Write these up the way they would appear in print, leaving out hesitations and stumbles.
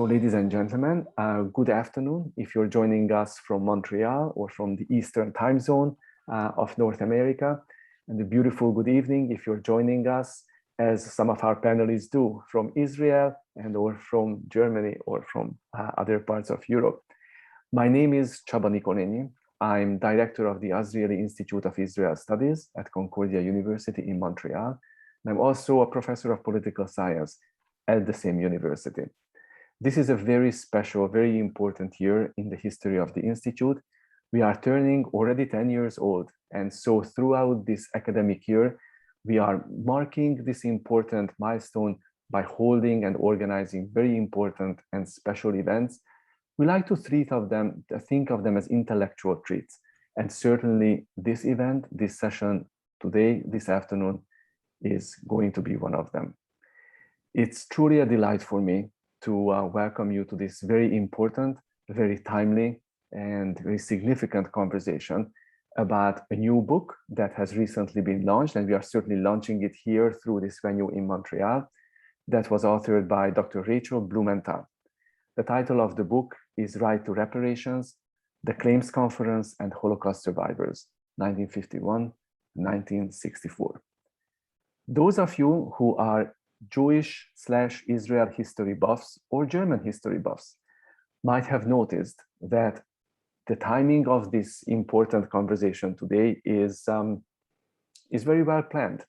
So ladies and gentlemen, good afternoon if you're joining us from Montreal or from the Eastern time zone of North America, and a beautiful good evening if you're joining us, as some of our panelists do, from Israel and or from Germany or from other parts of Europe. My name is Csaba Nikolenyi. I'm director of the Azrieli Institute of Israel Studies at Concordia University in Montreal. And I'm also a professor of political science at the same university. This is a very special, very important year in the history of the Institute. We are turning already 10 years old. And so throughout this academic year, we are marking this important milestone by holding and organizing very important and special events. We like to think of them as intellectual treats. And certainly this event, this session today, this afternoon, is going to be one of them. It's truly a delight for me to welcome you to this very important, very timely, and very significant conversation about a new book that has recently been launched, and we are certainly launching it here through this venue in Montreal, that was authored by Dr. Rachel Blumenthal. The title of the book is Right to Reparations, The Claims Conference and Holocaust Survivors, 1951-1964. Those of you who are Jewish/Israel history buffs or German history buffs might have noticed that the timing of this important conversation today is very well planned.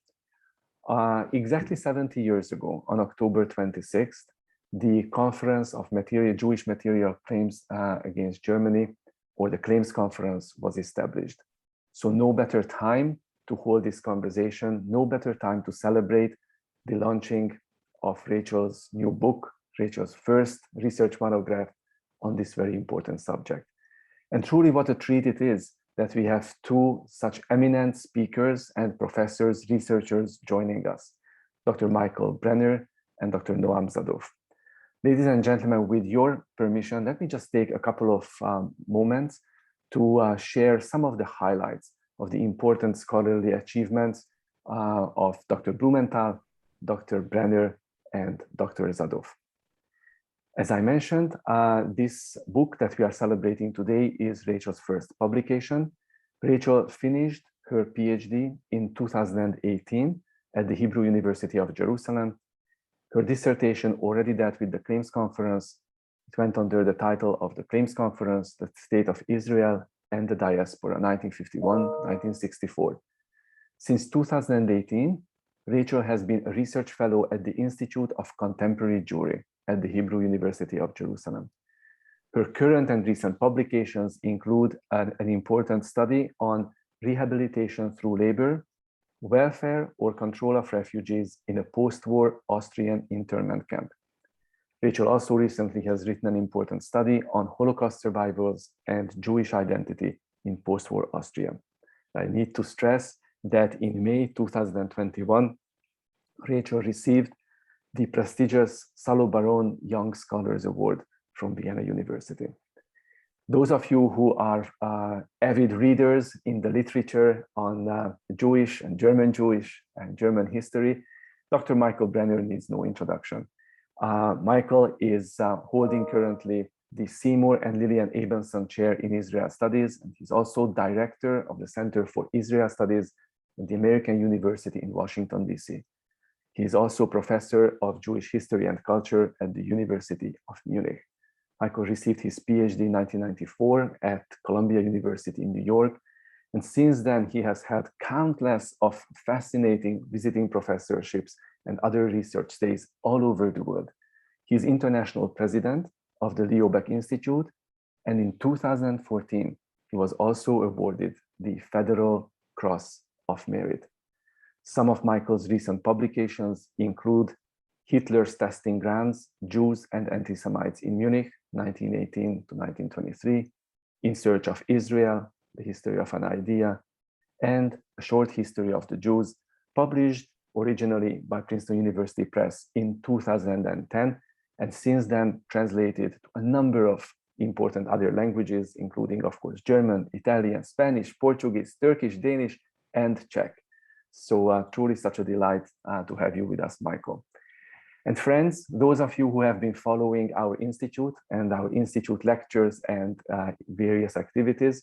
Exactly 70 years ago, on October 26th, the Conference of Jewish Material Claims against Germany, or the Claims Conference, was established. So no better time to hold this conversation, no better time to celebrate the launching of Rachel's new book, Rachel's first research monograph on this very important subject. And truly what a treat it is that we have two such eminent speakers and professors, researchers joining us, Dr. Michael Brenner and Dr. Noam Zadoff. Ladies and gentlemen, with your permission, let me just take a couple of moments to share some of the highlights of the important scholarly achievements of Dr. Blumenthal, Dr. Brenner, and Dr. Zadoff. As I mentioned, this book that we are celebrating today is Rachel's first publication. Rachel finished her PhD in 2018 at the Hebrew University of Jerusalem. Her dissertation already dealt with the Claims Conference. It went under the title of the Claims Conference, the State of Israel and the Diaspora, 1951-1964. Since 2018, Rachel has been a research fellow at the Institute of Contemporary Jewry at the Hebrew University of Jerusalem. Her current and recent publications include an important study on rehabilitation through labor, welfare or control of refugees in a post-war Austrian internment camp. Rachel also recently has written an important study on Holocaust survivors and Jewish identity in post-war Austria. I need to stress that in May 2021, Rachel received the prestigious Salo Baron Young Scholars Award from Vienna University. Those of you who are avid readers in the literature on Jewish and German history, Dr. Michael Brenner needs no introduction. Michael is holding currently the Seymour and Lillian Abensohn Chair in Israel Studies, and he's also director of the Center for Israel Studies at the American University in Washington, D.C. He is also professor of Jewish history and culture at the University of Munich. Michael received his PhD in 1994 at Columbia University in New York, and since then he has had countless of fascinating visiting professorships and other research stays all over the world. He is international president of the Leo Baeck Institute, and in 2014 he was also awarded the Federal Cross of Merit. Some of Michael's recent publications include Hitler's Testing Grounds, Jews and Anti-Semites in Munich, 1918 to 1923, In Search of Israel, The History of an Idea, and A Short History of the Jews, published originally by Princeton University Press in 2010, and since then translated to a number of important other languages, including, of course, German, Italian, Spanish, Portuguese, Turkish, Danish, and Czech. So truly such a delight to have you with us, Michael. And friends, those of you who have been following our institute and our institute lectures and various activities,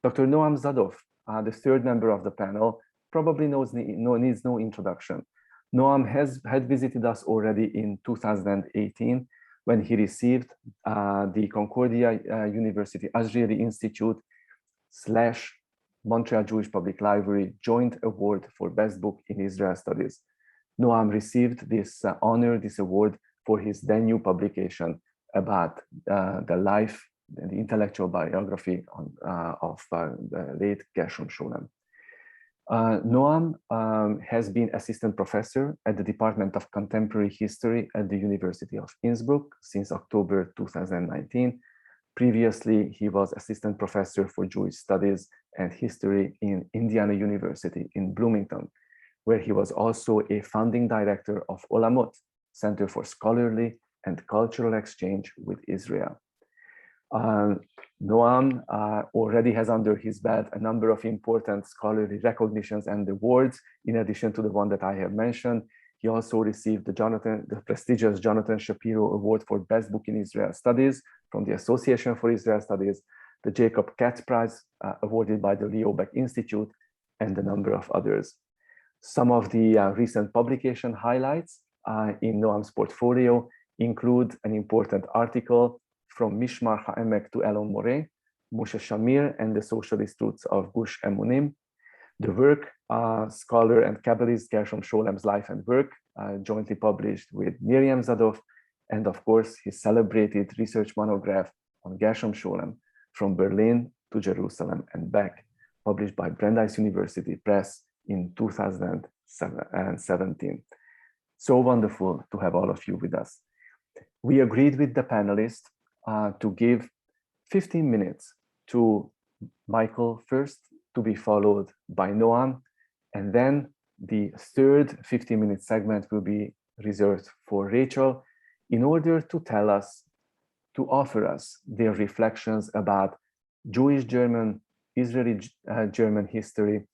Dr. Noam Zadoff, the third member of the panel, probably needs no introduction. Noam had visited us already in 2018 when he received the Concordia University Azrieli Institute / Montreal Jewish Public Library Joint Award for Best Book in Israel Studies. Noam received this honor, this award, for his then new publication about the life and the intellectual biography of the late Gershom Scholem. Noam has been assistant professor at the Department of Contemporary History at the University of Innsbruck since October 2019. Previously, he was assistant professor for Jewish Studies and History in Indiana University in Blumenthal, where he was also a founding director of Olamot, Center for Scholarly and Cultural Exchange with Israel. Noam already has under his belt a number of important scholarly recognitions and awards, in addition to the one that I have mentioned. He also received the prestigious Jonathan Shapiro Award for Best Book in Israel Studies from the Association for Israel Studies, the Jacob Katz Prize awarded by the Leo Baeck Institute, and a number of others. Some of the recent publication highlights in Noam's portfolio include an important article from Mishmar HaEmek to Elon Moreh, Moshe Shamir and the Socialist Roots of Gush Emunim, the work, scholar and Kabbalist Gershom Scholem's Life and Work, jointly published with Miriam Zadoff, and of course, his celebrated research monograph on Gershom Scholem, From Berlin to Jerusalem and Back, published by Brandeis University Press in 2017. So wonderful to have all of you with us. We agreed with the panelists to give 15 minutes to Michael first, to be followed by Noam, and then the third 15-minute segment will be reserved for Rachel in order to tell us, to offer us their reflections about Jewish German, Israeli German history,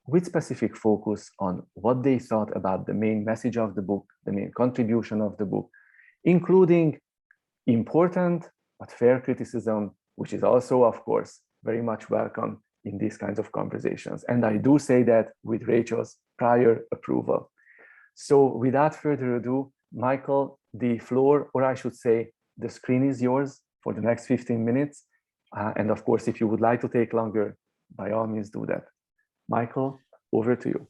with specific focus on what they thought about the main message of the book, the main contribution of the book, including important but fair criticism, which is also, of course, very much welcome in these kinds of conversations. And I do say that with Rachel's prior approval. So without further ado, Michael, the floor, or I should say, the screen is yours for the next 15 minutes. And of course, if you would like to take longer, by all means do that. Michael, over to you.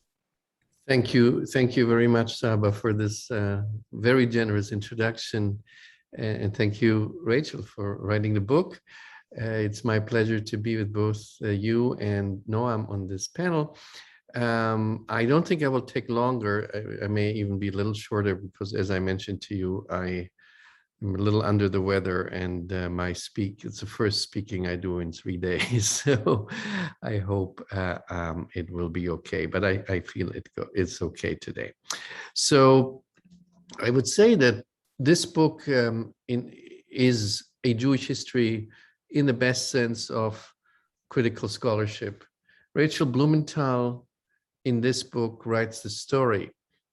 Thank you. Thank you very much, Csaba, for this very generous introduction. And thank you, Rachel, for writing the book. It's my pleasure to be with both you and Noam on this panel. I don't think I will take longer. I may even be a little shorter because, as I mentioned to you, I am a little under the weather, and it's the first speaking I do in 3 days. So I hope it will be okay, but I feel it's okay today. So I would say that this book is a Jewish history in the best sense of critical scholarship. Rachel Blumenthal in this book writes the story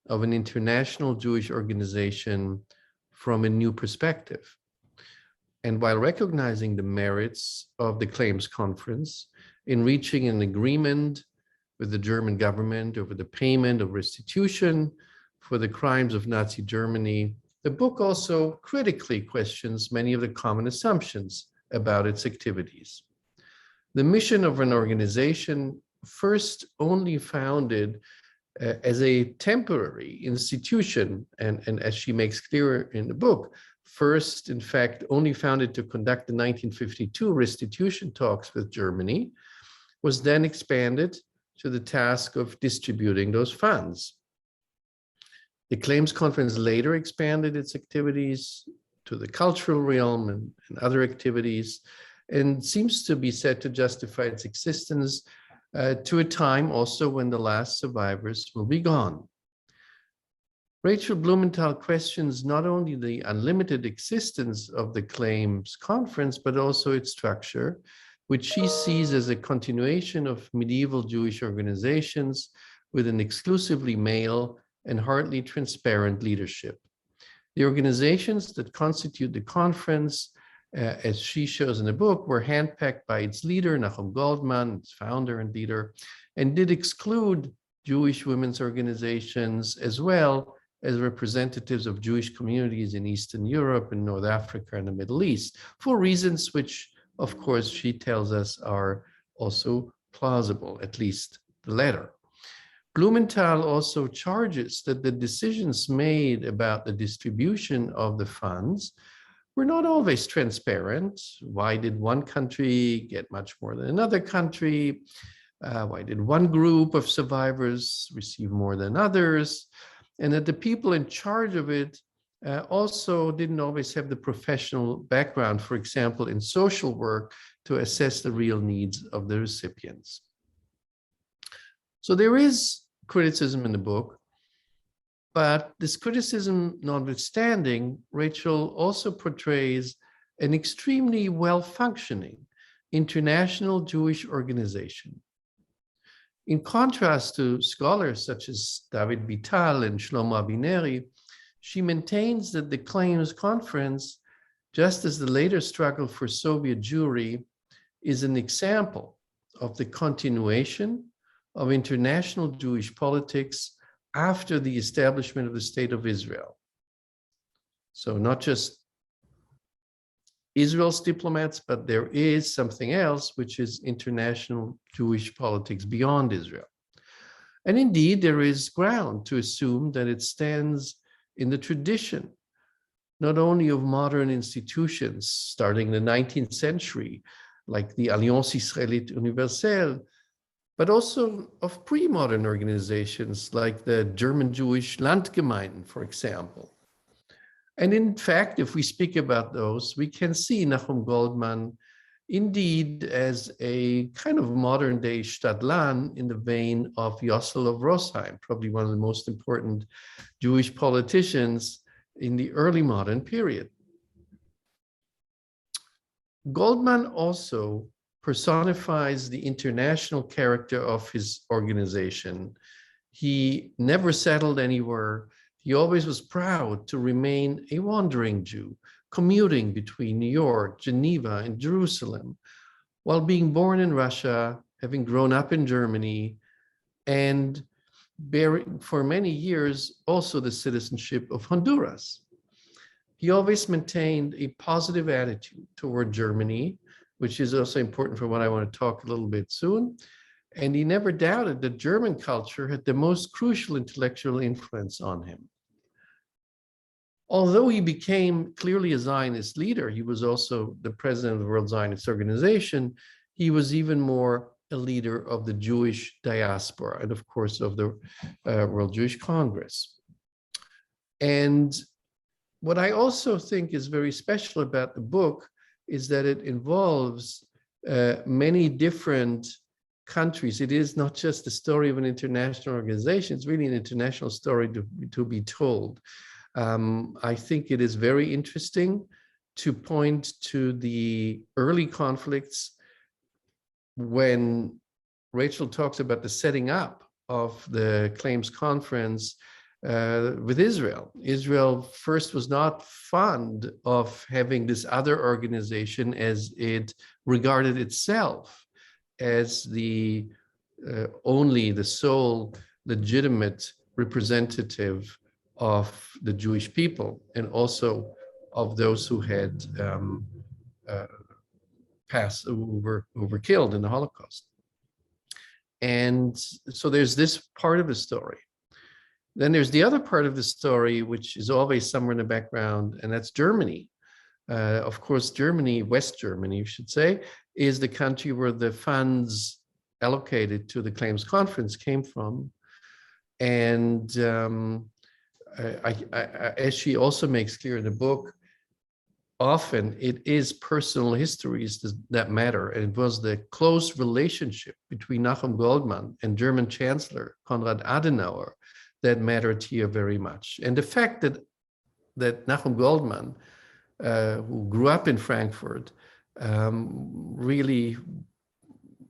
of an international Jewish organization from a new perspective. And while recognizing the merits of the Claims Conference in reaching an agreement with the German government over the payment of restitution for the crimes of Nazi Germany, the book also critically questions many of the common assumptions about its activities. The mission of an organization first only founded as a temporary institution, and as she makes clear in the book, first, in fact, only founded to conduct the 1952 restitution talks with Germany, was then expanded to the task of distributing those funds. The Claims Conference later expanded its activities to the cultural realm and other activities, and seems to be said to justify its existence to a time also when the last survivors will be gone. Rachel Blumenthal questions not only the unlimited existence of the Claims Conference, but also its structure, which she sees as a continuation of medieval Jewish organizations with an exclusively male and hardly transparent leadership. The organizations that constitute the conference, as she shows in the book, were handpicked by its leader, Nahum Goldman, its founder and leader, and did exclude Jewish women's organizations as well as representatives of Jewish communities in Eastern Europe and North Africa and the Middle East, for reasons which, of course, she tells us are also plausible, at least the latter. Blumenthal also charges that the decisions made about the distribution of the funds were not always transparent. Why did one country get much more than another country? Why did one group of survivors receive more than others? And that the people in charge of it also didn't always have the professional background, for example, in social work, to assess the real needs of the recipients. So there is criticism in the book, but this criticism notwithstanding, Rachel also portrays an extremely well-functioning international Jewish organization. In contrast to scholars such as David Vital and Shlomo Abineri, she maintains that the Claims Conference, just as the later struggle for Soviet Jewry, is an example of the continuation of international Jewish politics after the establishment of the State of Israel. So not just Israel's diplomats, but there is something else, which is international Jewish politics beyond Israel. And indeed, there is ground to assume that it stands in the tradition, not only of modern institutions starting in the 19th century, like the Alliance Israélite Universelle, but also of pre-modern organizations like the German Jewish Landgemeinden, for example. And in fact, if we speak about those, we can see Nahum Goldman indeed as a kind of modern day Stadtlan in the vein of Yossel of Rosheim, probably one of the most important Jewish politicians in the early modern period. Goldman also personifies the international character of his organization. He never settled anywhere. He always was proud to remain a wandering Jew, commuting between New York, Geneva, and Jerusalem, while being born in Russia, having grown up in Germany, and bearing for many years also the citizenship of Honduras. He always maintained a positive attitude toward Germany, which is also important for what I want to talk a little bit soon. And he never doubted that German culture had the most crucial intellectual influence on him. Although he became clearly a Zionist leader, he was also the president of the World Zionist Organization. He was even more a leader of the Jewish diaspora and, of course, of the World Jewish Congress. And what I also think is very special about the book is that it involves many different countries. It is not just the story of an international organization, it's really an international story to be told. I think it is very interesting to point to the early conflicts when Rachel talks about the setting up of the Claims Conference with Israel. Israel first was not fond of having this other organization, as it regarded itself as the sole legitimate representative of the Jewish people and also of those who had who were killed in the Holocaust. And so there's this part of the story. Then there's the other part of the story, which is always somewhere in the background, and that's Germany. Of course, Germany, West Germany, you should say, is the country where the funds allocated to the Claims Conference came from. And as she also makes clear in the book, often it is personal histories that matter. And it was the close relationship between Nahum Goldman and German Chancellor Konrad Adenauer that mattered here very much. And the fact that Nahum Goldman, who grew up in Frankfurt, really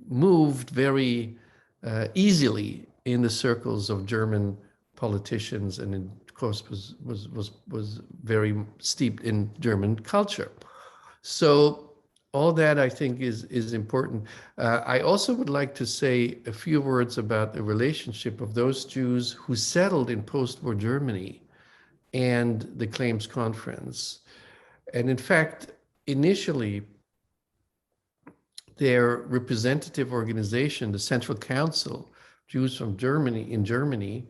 moved very easily in the circles of German politicians and in course, was very steeped in German culture. So all that, I think, is important. I also would like to say a few words about the relationship of those Jews who settled in post-war Germany and the Claims Conference. And in fact, initially, their representative organization, the Central Council, Jews from Germany,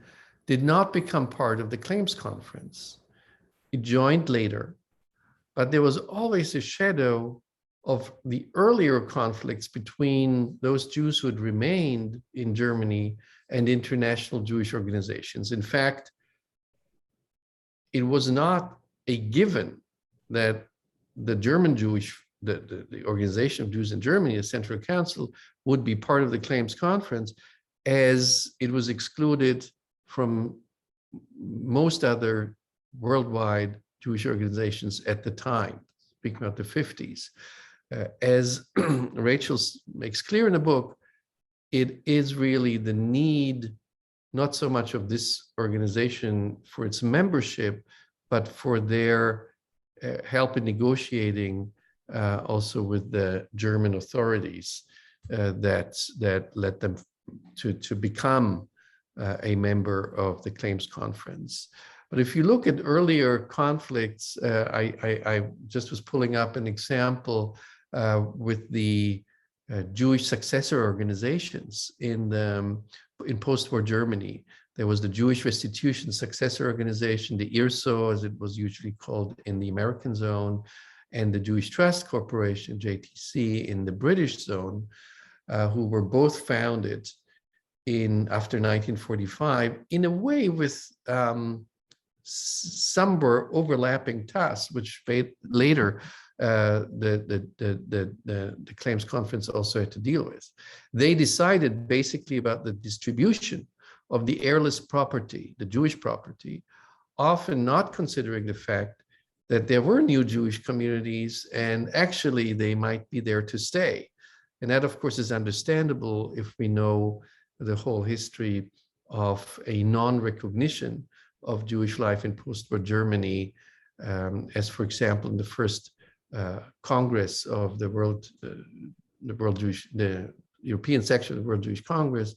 did not become part of the Claims Conference. It joined later, but there was always a shadow of the earlier conflicts between those Jews who had remained in Germany and international Jewish organizations. In fact, it was not a given that the German Jewish, the Organization of Jews in Germany, the Central Council, would be part of the Claims Conference, as it was excluded from most other worldwide Jewish organizations at the time, speaking about the 50s. As Rachel makes clear in the book, it is really the need, not so much of this organization for its membership, but for their help in negotiating also with the German authorities that led them to become a member of the Claims Conference. But if you look at earlier conflicts, I just was pulling up an example with the Jewish successor organizations in post-war Germany. There was the Jewish Restitution Successor Organization, the IRSO, as it was usually called in the American zone, and the Jewish Trust Corporation, JTC, in the British zone, who were both founded after 1945, in a way with some were overlapping tasks, which later the Claims Conference also had to deal with. They decided basically about the distribution of the heirless property, the Jewish property, often not considering the fact that there were new Jewish communities and actually they might be there to stay. And that, of course, is understandable if we know the whole history of a non-recognition of Jewish life in post-war Germany, as, for example, in the first Congress of the European section of the World Jewish Congress,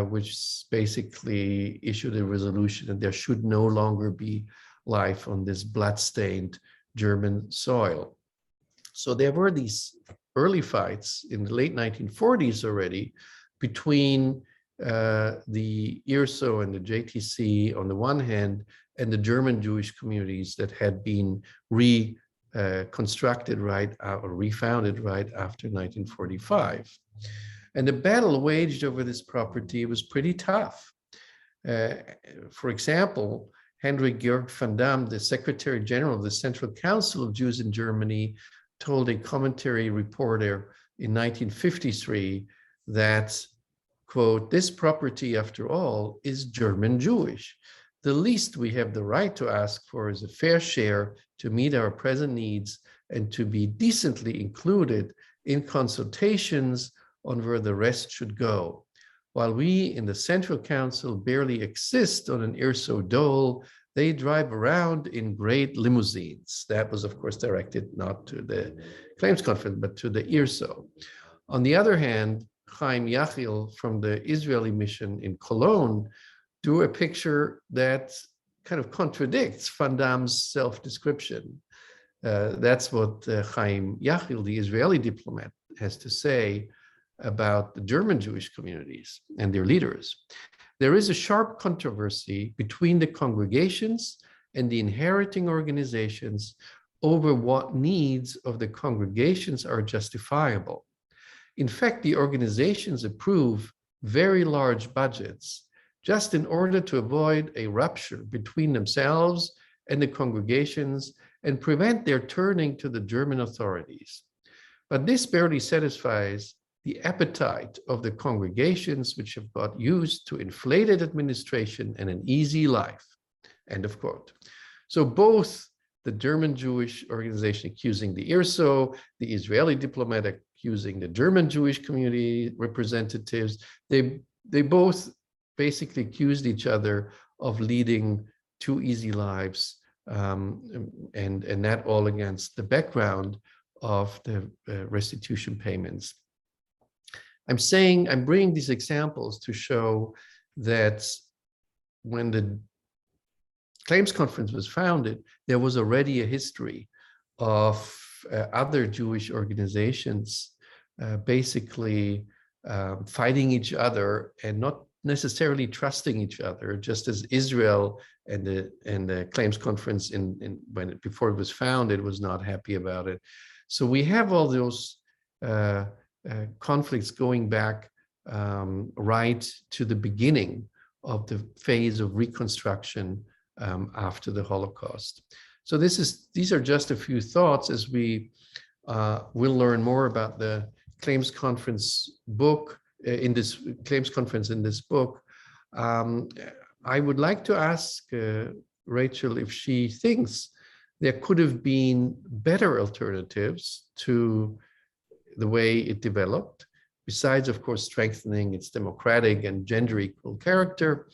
which basically issued a resolution that there should no longer be life on this blood-stained German soil. So there were these early fights in the late 1940s already between the IRSO and the JTC on the one hand, and the German Jewish communities that had been reconstructed or refounded right after 1945. And the battle waged over this property was pretty tough. For example, Hendrik Georg van Dam, the Secretary General of the Central Council of Jews in Germany, told a commentary reporter in 1953 that, quote, "This property, after all, is German Jewish. The least we have the right to ask for is a fair share to meet our present needs and to be decently included in consultations on where the rest should go. While we in the Central Council barely exist on an IRSO dole, they drive around in great limousines." That was, of course, directed not to the Claims Conference, but to the IRSO. On the other hand, Chaim Yachiel from the Israeli mission in Cologne drew a picture that kind of contradicts Van Dam's self-description. That's what Chaim Yachiel, the Israeli diplomat, has to say about the German Jewish communities and their leaders. "There is a sharp controversy between the congregations and the inheriting organizations over what needs of the congregations are justifiable. In fact, the organizations approve very large budgets just in order to avoid a rupture between themselves and the congregations and prevent their turning to the German authorities. But this barely satisfies the appetite of the congregations, which have got used to inflated administration and an easy life." End of quote. So both the German Jewish organization accusing the IRSO, the Israeli diplomat accusing the German Jewish community representatives, they both basically accused each other of leading two easy lives, and that all against the background of the restitution payments. I'm bringing these examples to show that when the Claims Conference was founded, there was already a history of other Jewish organizations basically fighting each other and not necessarily trusting each other, just as Israel and the Claims Conference before it was founded was not happy about it. So we have all those conflicts going back right to the beginning of the phase of reconstruction after the Holocaust. So these are just a few thoughts as we will learn more about the Claims Conference book in this book. I would like to ask Rachel if she thinks there could have been better alternatives to the way it developed, besides, of course, strengthening its democratic and gender equal character,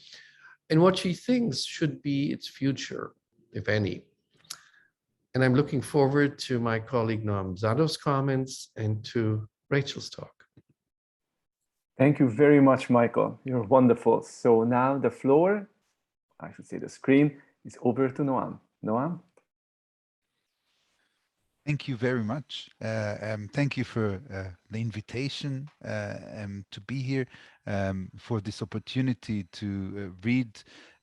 and what she thinks should be its future, if any. And I'm looking forward to my colleague Noam Zadoff's comments and to Rachel's talk. Thank you very much, Michael. You're wonderful. So now the floor, I should say the screen, is over to Noam. Noam? Thank you very much. Thank you for the invitation to be here, for this opportunity to read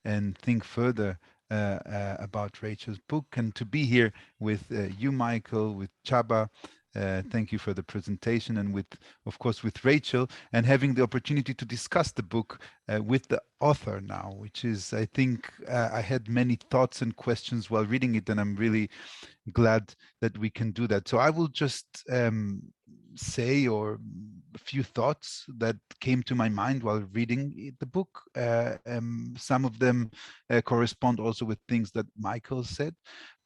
and think further about Rachel's book, and to be here with you, Michael, with Csaba. Thank you for the presentation, and of course, with Rachel, and having the opportunity to discuss the book with the author now, which is, I think, I had many thoughts and questions while reading it, and I'm really glad that we can do that. So I will just say a few thoughts that came to my mind while reading the book. Some of them correspond also with things that Michael said.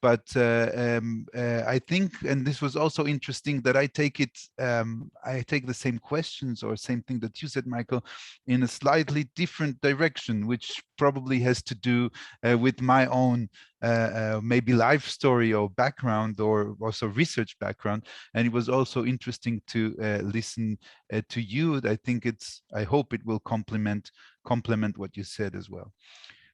But I think, and this was also interesting, that I take the same questions or same thing that you said, Michael, in a slightly different direction, which probably has to do with my own maybe life story or background, or also research background. And it was also interesting to listen to you. I hope it will complement what you said as well.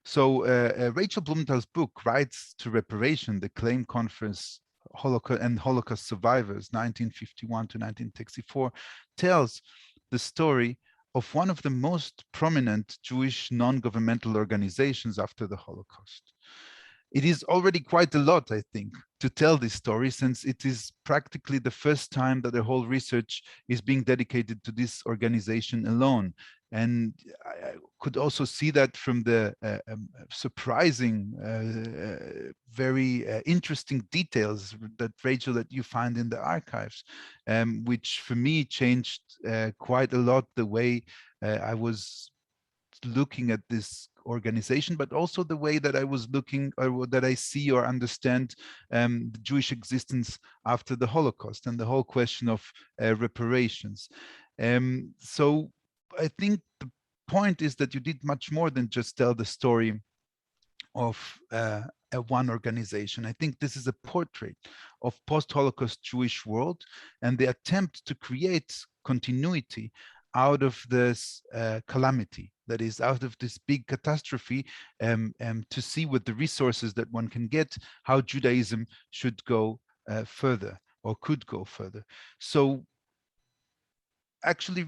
So Rachel Blumenthal's book, Rights to Reparation, the Claim Conference Holocaust Survivors, 1951 to 1964, tells the story of one of the most prominent Jewish non-governmental organizations after the Holocaust. It is already quite a lot, I think, to tell this story, since it is practically the first time that the whole research is being dedicated to this organization alone. And I could also see that from the surprising, very interesting details that, Rachel, that you find in the archives, which for me changed quite a lot the way I was looking at this organization, but also the way that I was looking, or that I see or understand the Jewish existence after the Holocaust and the whole question of reparations. So I think the point is that you did much more than just tell the story of one organization. I think this is a portrait of post-Holocaust Jewish world and the attempt to create continuity out of this calamity, that is, out of this big catastrophe, to see with the resources that one can get how Judaism should go further, or could go further. So actually,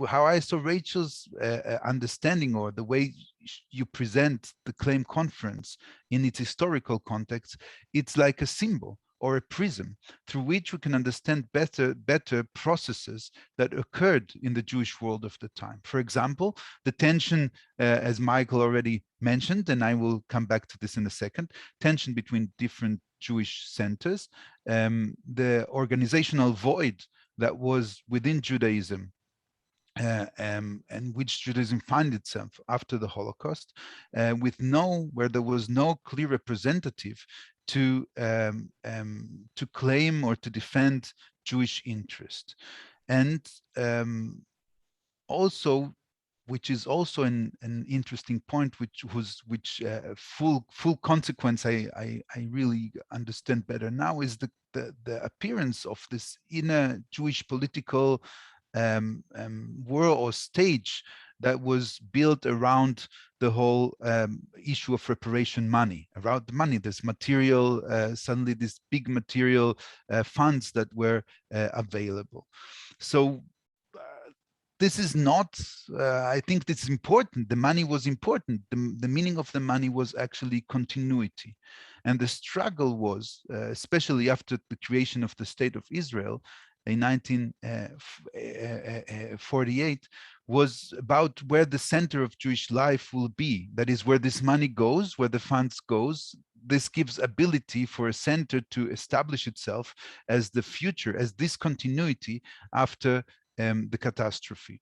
how I saw Rachel's understanding, or the way you present the Claim Conference in its historical context, it's like a symbol or a prism through which we can understand better processes that occurred in the Jewish world of the time. For example, the tension, as Michael already mentioned, and I will come back to this in a second, tension between different Jewish centers, the organizational void that was within Judaism, and which Judaism found itself after the Holocaust, where there was no clear representative to claim or to defend Jewish interest. And also which is also an interesting point, which full consequence I really understand better now, is the appearance of this inner Jewish political world or stage that was built around the whole issue of reparation money. Around the money, this material, suddenly this big material funds that were available. So this is not, I think this is important. The money was important. The meaning of the money was actually continuity. And the struggle was, especially after the creation of the State of Israel in 1948, was about where the center of Jewish life will be. That is where this money goes, where the funds goes. This gives ability for a center to establish itself as the future, as this continuity after the catastrophe.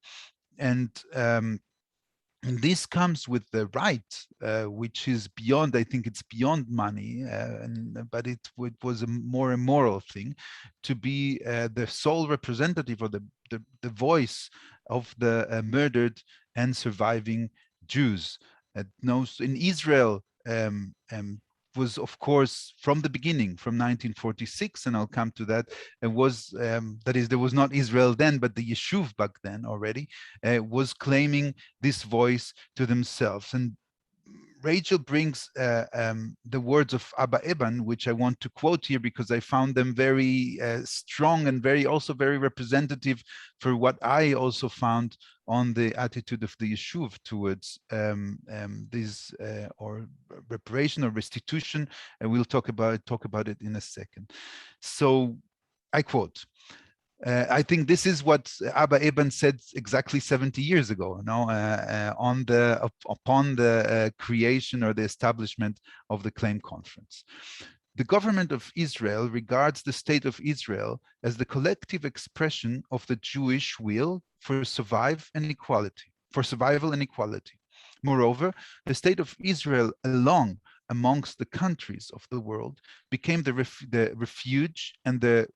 And this comes with the right, which is beyond, I think it's beyond money, but it was more a moral thing, to be the sole representative or the voice of the murdered and surviving Jews. In Israel, was, of course, from the beginning, from 1946, and I'll come to that, it was, that is, there was not Israel then, but the Yeshuv back then already, was claiming this voice to themselves. And Rachel brings the words of Abba Eban, which I want to quote here because I found them very strong and also very representative for what I also found on the attitude of the Yeshuv towards this or reparation or restitution, and we'll talk about it in a second. So I quote. I think this is what Abba Eban said exactly 70 years ago, upon the creation or the establishment of the Claim Conference. The government of Israel regards the state of Israel as the collective expression of the Jewish will for survival and equality. Moreover, the state of Israel alone amongst the countries of the world became the refuge and the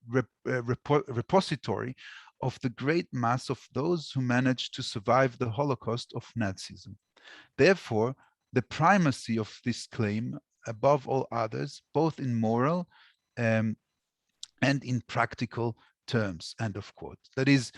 repository of the great mass of those who managed to survive the Holocaust of Nazism. Therefore, the primacy of this claim above all others, both in moral and in practical terms, end of quote. That is,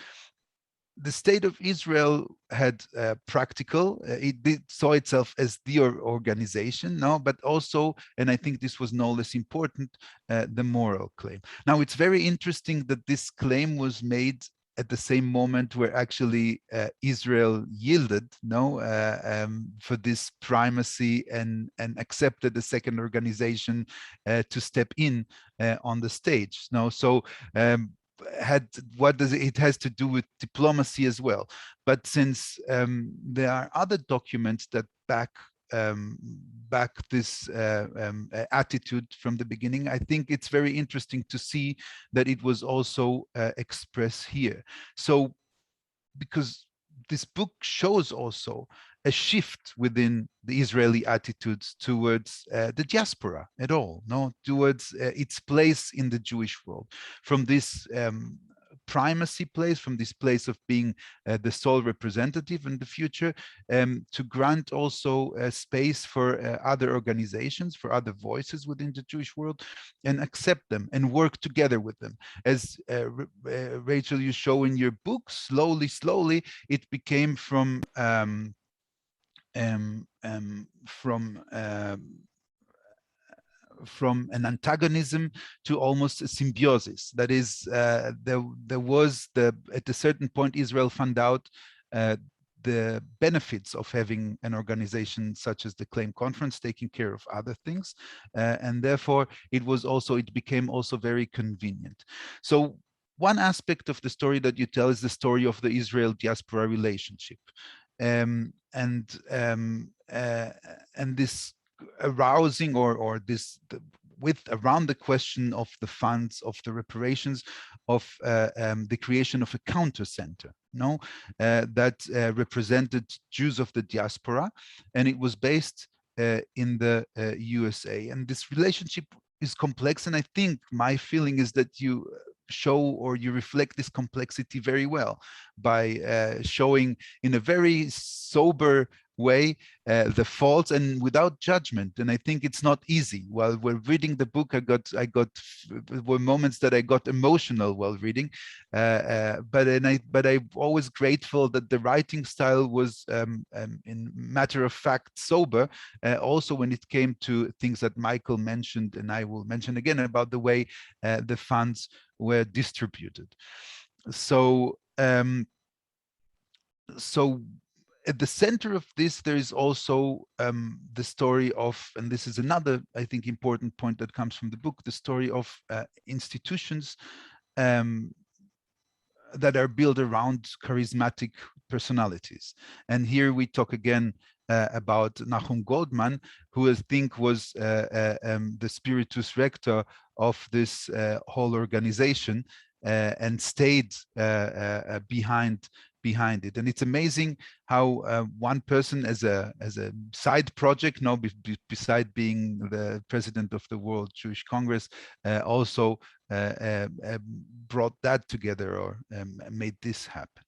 the state of Israel had practical, it saw itself as the organization, but also, and I think this was no less important, the moral claim. Now, it's very interesting that this claim was made at the same moment where actually Israel yielded for this primacy and accepted the second organization to step in on the stage. So it has to do with diplomacy as well. But since there are other documents that back this attitude from the beginning, I think it's very interesting to see that it was also expressed here. So because this book shows also a shift within the Israeli attitudes towards the diaspora at all, towards its place in the Jewish world, from this primacy place, from this place of being the sole representative in the future, to grant also space for other organizations, for other voices within the Jewish world, and accept them and work together with them. As Rachel, you show in your book, slowly, it became from an antagonism to almost a symbiosis. That is, there was at a certain point, Israel found out the benefits of having an organization such as the Claim Conference taking care of other things, and therefore it became also very convenient. So one aspect of the story that you tell is the story of the Israel diaspora relationship, and this arousing or this around the question of the funds, of the reparations, of the creation of a counter center that represented Jews of the diaspora, and it was based in the USA. And this relationship is complex, and I think my feeling is that you show or you reflect this complexity very well by showing in a very sober way the faults and without judgment. And I think it's not easy. While we're reading the book, there were moments that I got emotional while reading, but I'm always grateful that the writing style was in matter of fact sober, also when it came to things that Michael mentioned, and I will mention again about the way the funds were distributed. So at the center of this, there is also the story of, and this is another, I think, important point that comes from the book, the story of institutions that are built around charismatic personalities. And here we talk again about Nahum Goldman, who I think was the spiritus rector of this whole organization and stayed behind it. And it's amazing how one person as a side project, now beside being the president of the World Jewish Congress, also brought that together or made this happen.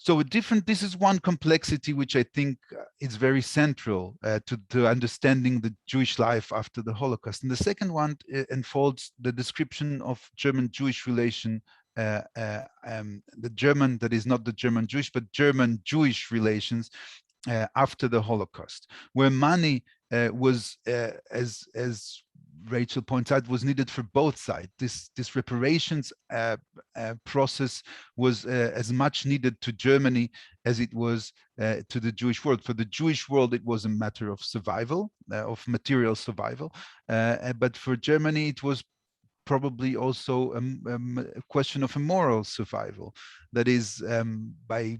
So this is one complexity which I think is very central to understanding the Jewish life after the Holocaust. And the second one unfolds the description of German-Jewish relation, the German, that is not the German-Jewish, but German-Jewish relations after the Holocaust, where money was, as Rachel points out, was needed for both sides. This reparations process was as much needed to Germany as it was to the Jewish world. For the Jewish world, it was a matter of survival, of material survival, but for Germany, it was probably also a question of a moral survival. That is, by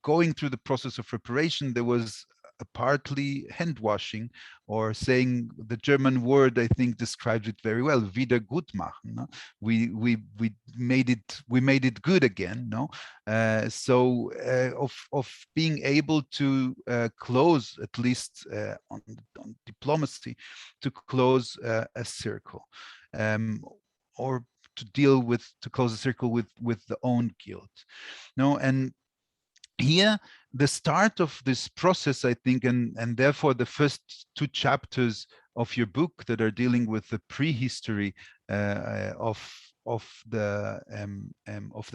going through the process of reparation, there was a partly hand washing, or saying, the German word I think describes it very well, Wiedergutmachen. No? We made it good again. No, so of being able to close, at least on diplomacy, to close a circle, or to close a circle with the own guilt. No, and here the start of this process, I think, and therefore the first two chapters of your book that are dealing with the prehistory of the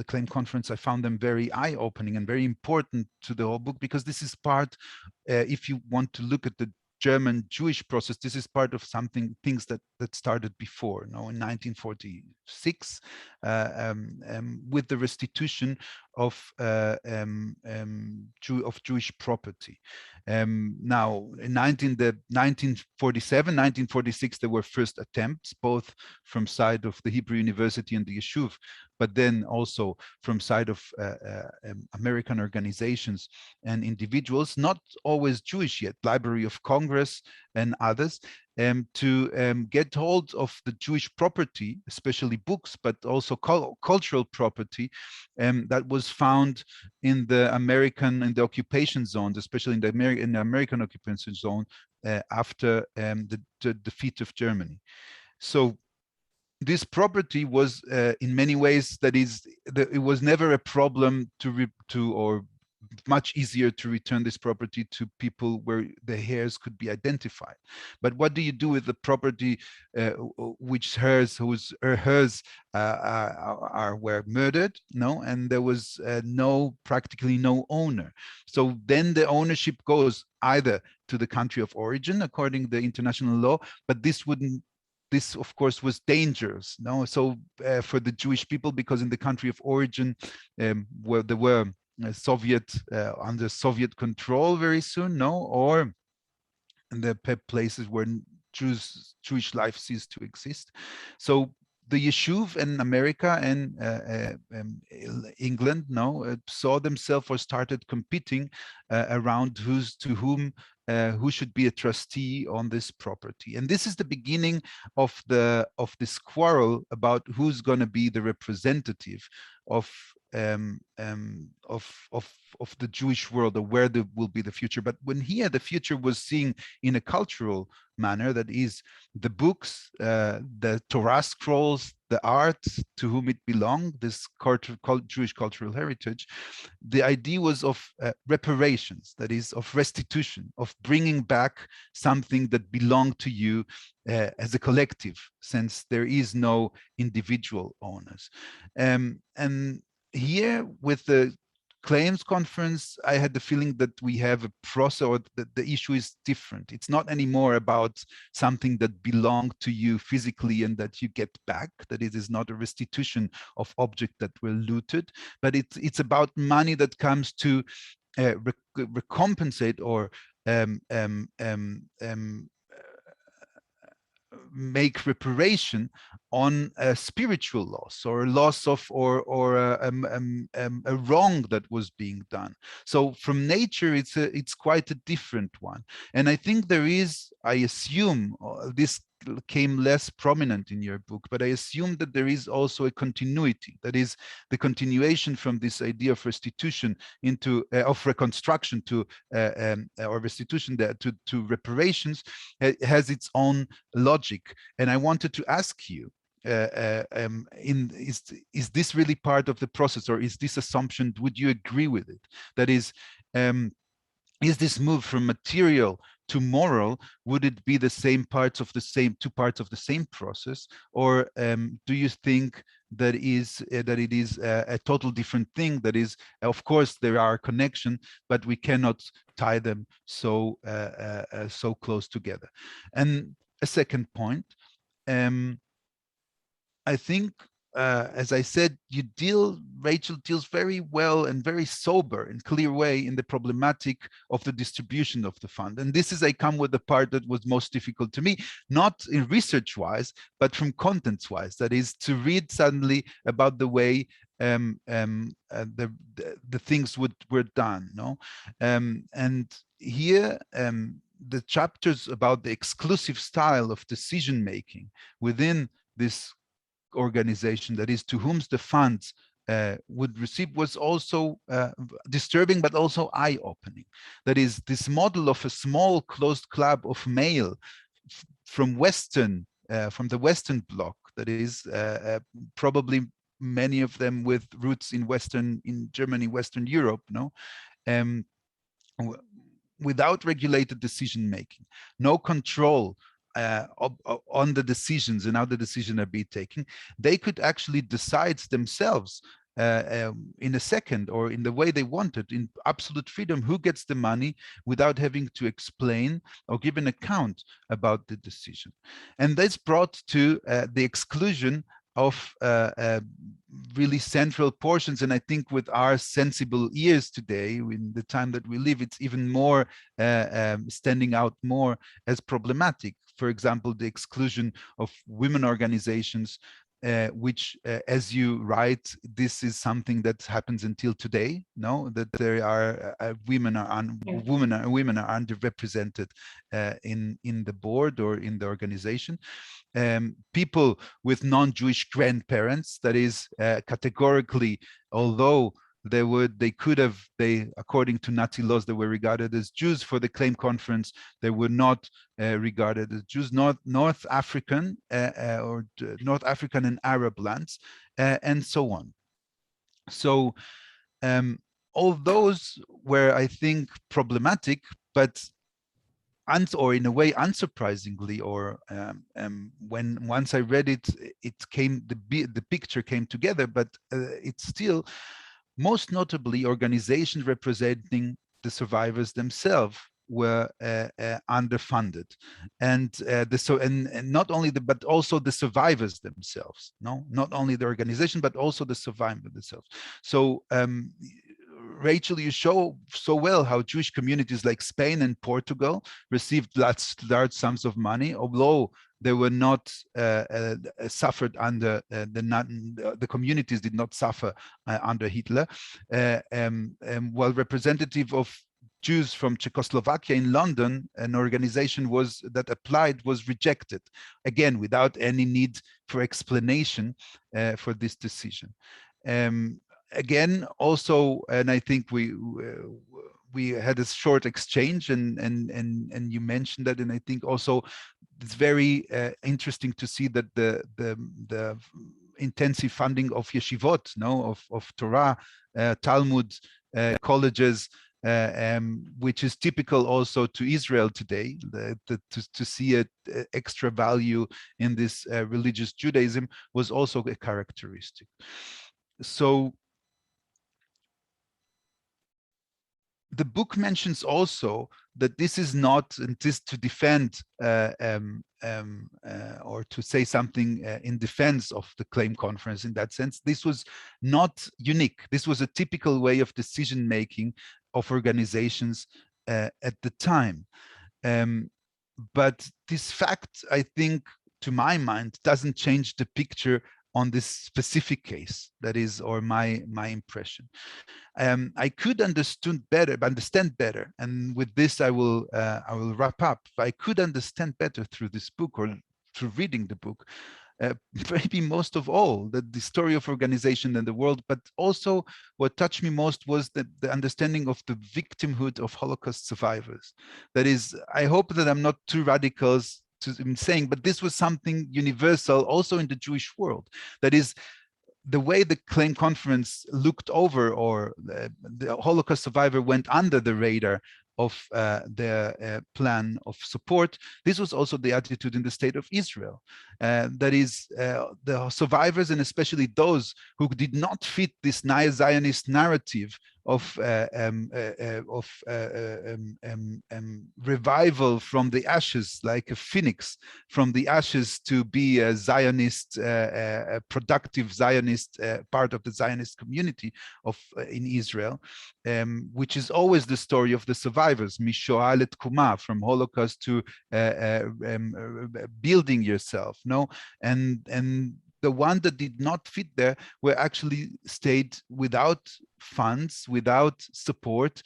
claim conference, I found them very eye-opening and very important to the whole book, because this is part, if you want to look at the German Jewish process, this is part of things that started before, in 1946, with the restitution of Jewish property. Now, in 1947, 1946, there were first attempts, both from side of the Hebrew University and the Yeshuv, but then also from side of American organizations and individuals, not always Jewish yet, Library of Congress and others, to get hold of the Jewish property, especially books, but also cultural property that was found in the occupation zones, especially in the American occupation zone after the defeat of Germany. So this property was, in many ways, it was never a problem or much easier to return this property to people where the heirs could be identified. But what do you do with the property which were murdered? No, and there was practically no owner. So then the ownership goes either to the country of origin, according to the international law, but this, of course, was dangerous. No, so for the Jewish people, because in the country of origin, where there were under Soviet control very soon, or in the places where Jewish life ceased to exist. So the Yeshuv in America and England saw themselves or started competing around who should be a trustee on this property. And this is the beginning of this quarrel about who's going to be the representative of of the Jewish world, or where there will be the future. But when here the future was seen in a cultural manner, that is the books, the Torah scrolls, the art to whom it belonged, this Jewish cultural heritage, the idea was of reparations, that is of restitution, of bringing back something that belonged to you as a collective, since there is no individual owners. And here with the claims conference, I had the feeling that we have a process, or that the issue is different. It's not anymore about something that belonged to you physically and that you get back, that it is not a restitution of objects that were looted, but it's about money that comes to recompensate or make reparation on a spiritual loss, or a loss of, or a wrong that was being done. So from nature, it's quite a different one. And I think there is, I assume, this came less prominent in your book, but I assume that there is also a continuity, that is the continuation from this idea of restitution into of reconstruction to or restitution to reparations has its own logic. And I wanted to ask you, is this really part of the process, or is this assumption, would you agree with it? That is this move from material to moral, would it be the same parts of the same, two parts of the same process, or do you think that it is a total different thing? That is, of course, there are connections, but we cannot tie them so so close together. And a second point, I think, as I said, Rachel deals very well and very sober and clear way in the problematic of the distribution of the fund. And this is, I come with the part that was most difficult to me, not in research-wise, but from contents-wise. That is, to read suddenly about the way the things were done. No, and here the chapters about the exclusive style of decision making within this organization, that is, to whom the funds would receive, was also disturbing, but also eye-opening. That is, this model of a small closed club of male from the Western Bloc, that is probably many of them with roots in Germany, Western Europe, no, without regulated decision making, no control on the decisions and how the decisions are being taken, they could actually decide themselves in a second, or in the way they wanted, in absolute freedom, who gets the money, without having to explain or give an account about the decision. And that's brought to the exclusion of really central portions. And I think with our sensible ears today, in the time that we live, it's even more standing out more as problematic. For example, the exclusion of women organizations, which, as you write, this is something that happens until today. No, that there are women are underrepresented in the board or in the organization. People with non-Jewish grandparents, that is, categorically, although according to Nazi laws, they were regarded as Jews for the claim conference, they were not regarded as Jews, North African or North African and Arab lands, and so on. So all those were, I think, problematic, but or in a way unsurprisingly, or when once I read it, the picture came together, but it's still, most notably, organizations representing the survivors themselves were underfunded, and not only but also the survivors themselves. No, not only the organization, but also the survivors themselves. So Rachel, you show so well how Jewish communities like Spain and Portugal received large sums of money, although they were not suffered under the communities did not suffer under Hitler, while representative of Jews from Czechoslovakia in London, an organization that applied was rejected, again without any need for explanation for this decision. again, also, and I think we had a short exchange, and you mentioned that, and I think also it's very interesting to see that the intensive funding of yeshivot, of Torah, Talmud, colleges, which is typical also to Israel today, to see a extra value in this religious Judaism was also a characteristic. So the book mentions also that this is not, and this to defend or to say something in defense of the claim conference in that sense, this was not unique. This was a typical way of decision making of organizations at the time. But this fact, I think, to my mind, doesn't change the picture on this specific case. That is, or my impression. I could understand better, and with this I will wrap up. I could understand better through this book, or through reading the book, maybe most of all, the story of organization and the world, but also what touched me most was the understanding of the victimhood of Holocaust survivors. That is, I hope that I'm not too radical in saying, but this was something universal also in the Jewish world. That is, the way the claim conference looked over, or the Holocaust survivor went under the radar of their plan of support. This was also the attitude in the state of Israel. That is, the survivors, and especially those who did not fit this Zionist narrative of revival from the ashes, like a phoenix from the ashes, to be a Zionist, a productive Zionist, part of the Zionist community in Israel, which is always the story of the survivors, Mishoah leTkuma, from Holocaust to building yourself, and the one that did not fit there were actually stayed without funds, without support,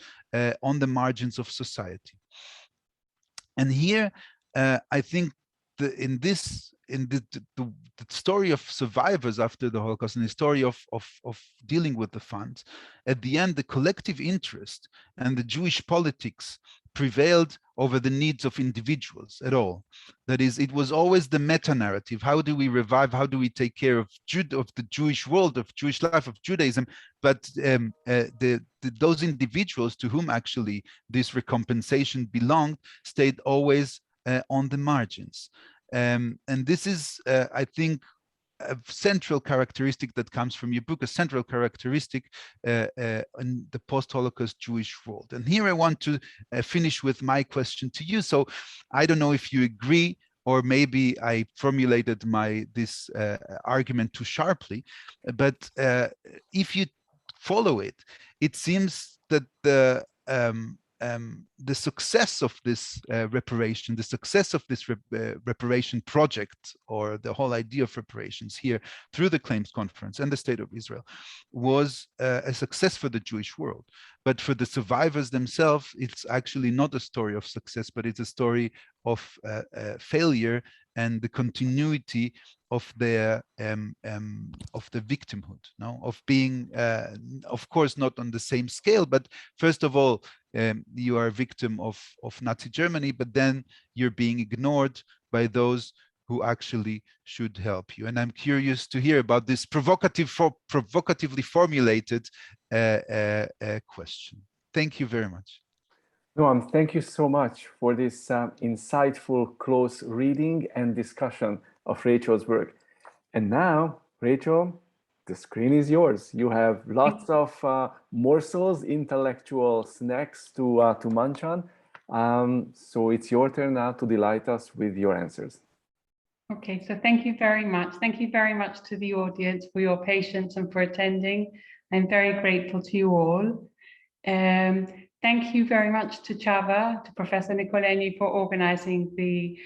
on the margins of society. And here, I think in the story of survivors after the Holocaust, and the story of dealing with the funds, at the end, the collective interest and the Jewish politics prevailed over the needs of individuals at all. That is, it was always the meta-narrative. How do we revive? How do we take care of the Jewish world, of Jewish life, of Judaism? But those individuals to whom actually this recompensation belonged stayed always on the margins. And this is, I think, a central characteristic that comes from your book, a central characteristic in the post-Holocaust Jewish world. And here I want to finish with my question to you. So I don't know if you agree, or maybe I formulated this argument too sharply, but if you follow it, it seems that the success of this reparation, the success of this reparation project, or the whole idea of reparations here through the Claims Conference and the State of Israel, was a success for the Jewish world. But for the survivors themselves, it's actually not a story of success, but it's a story of failure and the continuity of their of the victimhood, of being, of course, not on the same scale, but first of all, you are a victim of Nazi Germany, but then you're being ignored by those who actually should help you. And I'm curious to hear about this provocatively formulated question. Thank you very much. Noam, thank you so much for this insightful, close reading and discussion of Rachel's work. And now, Rachel, the screen is yours. You have lots of morsels, intellectual snacks to munch on. So it's your turn now to delight us with your answers. Okay, so thank you very much. Thank you very much to the audience for your patience and for attending. I'm very grateful to you all. Thank you very much to Csaba, to Professor Nikolenyi, for organizing the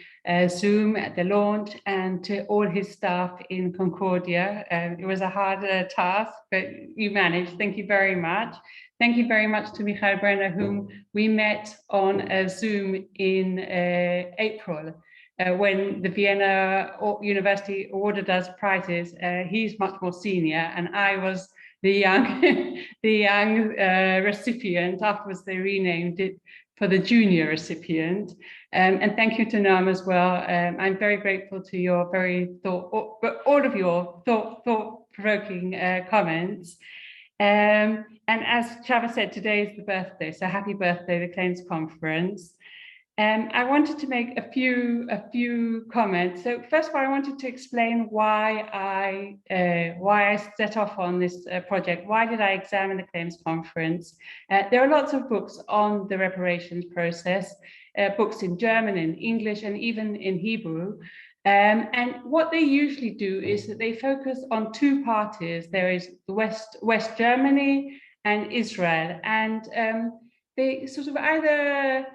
Zoom at the launch, and to all his staff in Concordia. It was a hard task, but you managed. Thank you very much. Thank you very much to Michael Brenner, whom we met on a Zoom in April. When the Vienna University awarded us prizes. He's much more senior, and I was the young the young recipient. Afterwards, they renamed it for the junior recipient. And thank you to Noam as well. I'm very grateful to your all of your thought-provoking comments. And as Csaba said, today is the birthday, so happy birthday, the Claims Conference. I wanted to make a few comments. So first of all, I wanted to explain why I set off on this project. Why did I examine the Claims Conference? There are lots of books on the reparations process, books in German, in English, and even in Hebrew. And what they usually do is that they focus on two parties. There is the West Germany and Israel, and they sort of either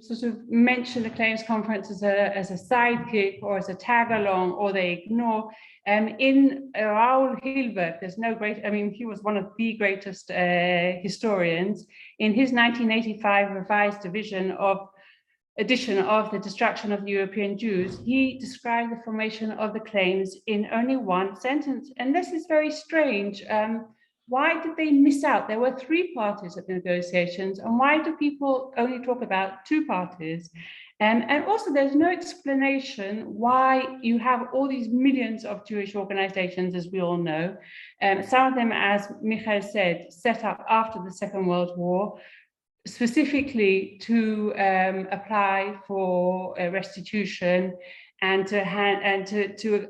sort of mention the Claims Conference as a sidekick or as a tag along, or they ignore. In Raoul Hilberg, there's no great, I mean, he was one of the greatest historians. In his 1985 revised edition of the destruction of the European Jews, he described the formation of the claims in only one sentence. And this is very strange. Why did they miss out? There were three parties at the negotiations, and why do people only talk about two parties? And also, there's no explanation why you have all these millions of Jewish organizations, as we all know. Some of them, as Michael said, set up after the Second World War, specifically to apply for restitution and to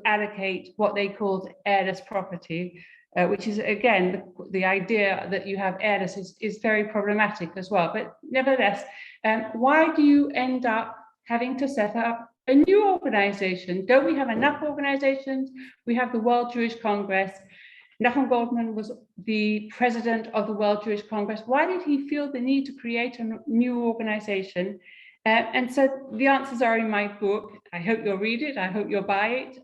allocate what they called heirless property. Which is, again, the idea that you have heirless is very problematic as well. But nevertheless, why do you end up having to set up a new organization? Don't we have enough organizations? We have the World Jewish Congress. Nahum Goldman was the president of the World Jewish Congress. Why did he feel the need to create a new organization? And so the answers are in my book. I hope you'll read it. I hope you'll buy it.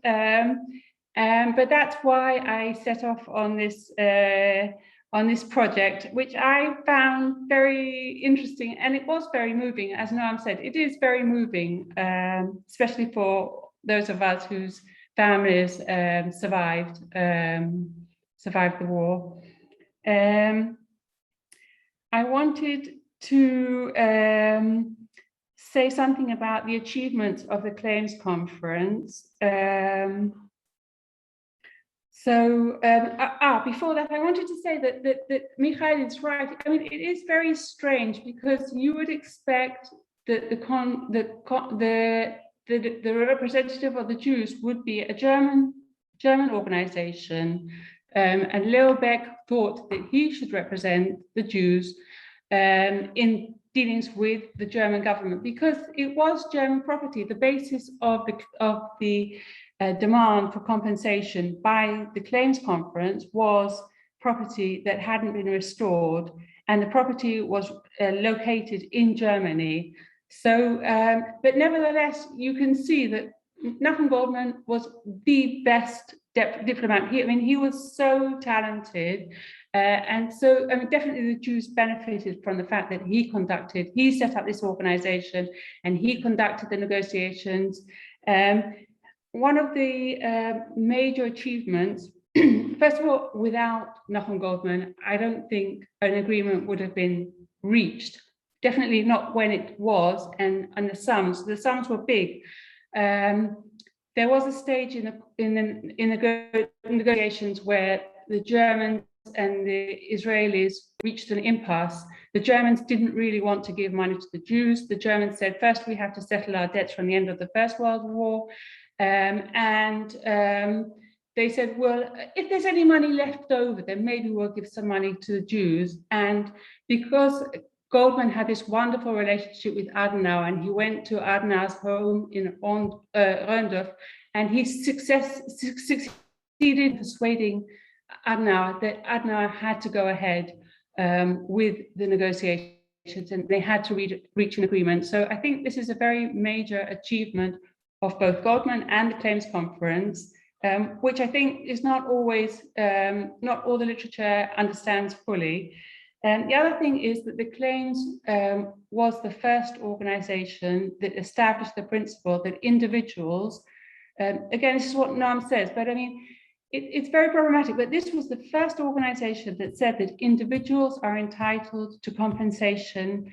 But that's why I set off on this project, which I found very interesting, and it was very moving. As Noam said, it is very moving, especially for those of us whose families survived the war. I wanted to say something about the achievements of the Claims Conference. Before that, I wanted to say that Michael is right. I mean, it is very strange because you would expect that the representative of the Jews would be a German organization, and Leo Beck thought that he should represent the Jews in dealings with the German government because it was German property. The basis of the demand for compensation by the Claims Conference was property that hadn't been restored, and the property was located in Germany. So, but nevertheless, you can see that Nahum Goldman was the best diplomat. He was so talented, and so definitely the Jews benefited from the fact that he set up this organization and he conducted the negotiations. One of the major achievements, first of all, without Nahum Goldman, I don't think an agreement would have been reached. Definitely not when it was, and the sums were big. There was a stage in the negotiations where the Germans and the Israelis reached an impasse. The Germans didn't really want to give money to the Jews. The Germans said, first we have to settle our debts from the end of the First World War. They said, well, if there's any money left over, then maybe we'll give some money to the Jews. And because Goldman had this wonderful relationship with Adenauer, and he went to Adenauer's home in Röndorf, and he succeeded in persuading Adenauer that Adenauer had to go ahead with the negotiations, and they had to reach an agreement. So I think this is a very major achievement of both Goldman and the Claims Conference, which I think is not always, not all the literature understands fully. The other thing is that the Claims was the first organization that established the principle that individuals, again, this is what Noam says, but I mean, it's very problematic, but this was the first organization that said that individuals are entitled to compensation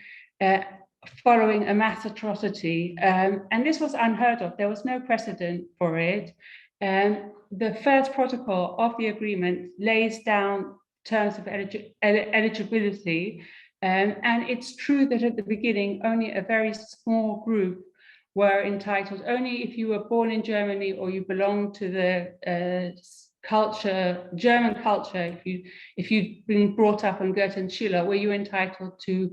following a mass atrocity. And this was unheard of. There was no precedent for it. The first protocol of the agreement lays down terms of eligibility. And it's true that at the beginning, only a very small group were entitled. Only if you were born in Germany or you belonged to the German culture, if you'd been brought up on Goethe and Schiller, were you entitled to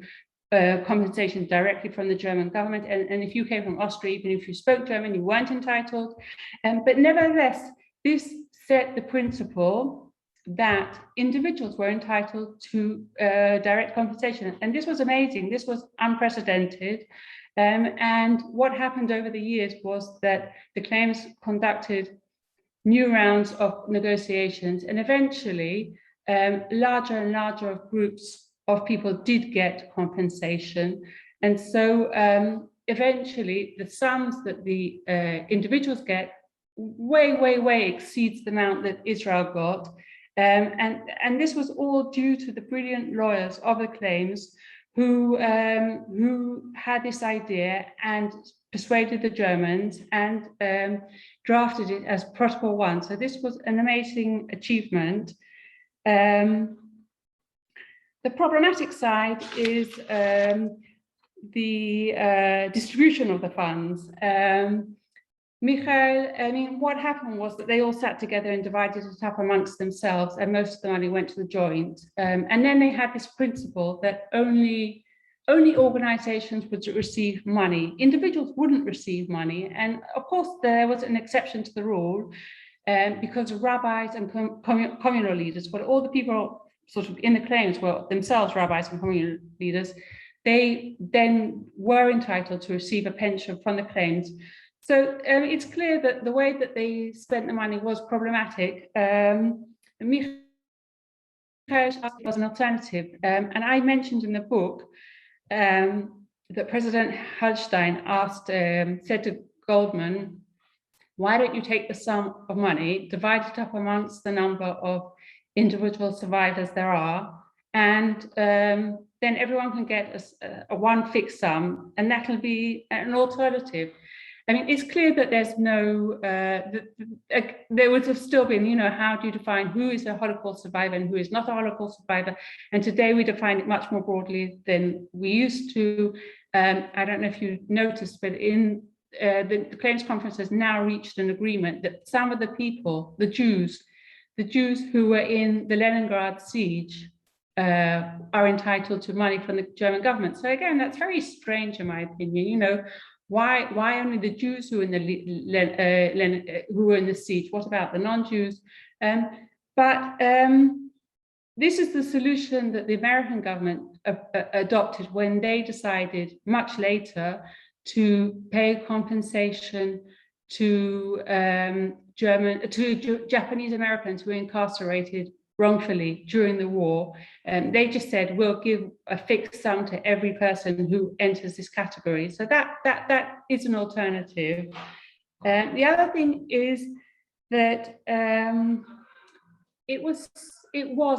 compensation directly from the German government. And if you came from Austria, even if you spoke German, you weren't entitled. But nevertheless, this set the principle that individuals were entitled to direct compensation. And this was amazing. This was unprecedented. And what happened over the years was that the claims conducted new rounds of negotiations, and eventually larger and larger groups of people did get compensation. And so eventually the sums that the individuals get way exceeds the amount that Israel got. And this was all due to the brilliant lawyers of the claims who had this idea and persuaded the Germans and drafted it as Protocol 1. So this was an amazing achievement. The problematic side is the distribution of the funds. Michael, I mean, what happened was that they all sat together and divided it up amongst themselves, and most of the money went to the joint. And then they had this principle that only organizations would receive money. Individuals wouldn't receive money. And of course, there was an exception to the rule because rabbis and communal leaders, but all the people sort of in the claims were themselves rabbis and communal leaders, they then were entitled to receive a pension from the claims. So it's clear that the way that they spent the money was problematic. Michael was an alternative. And I mentioned in the book that President Hallstein said to Goldman, why don't you take the sum of money, divide it up amongst the number of individual survivors there are, and then everyone can get a one fixed sum, and that'll be an alternative. I mean, it's clear that there's no, there would have still been, you know, how do you define who is a Holocaust survivor and who is not a Holocaust survivor? And today we define it much more broadly than we used to. I don't know if you noticed, but in the claims conference has now reached an agreement that some of the people, the Jews who were in the Leningrad siege are entitled to money from the German government. So again, that's very strange in my opinion. You know, why only the Jews who were in the siege? What about the non-Jews? But this is the solution that the American government adopted when they decided much later to pay compensation to Japanese Americans who were incarcerated wrongfully during the war. They just said, we'll give a fixed sum to every person who enters this category. So that is an alternative. The other thing is that it was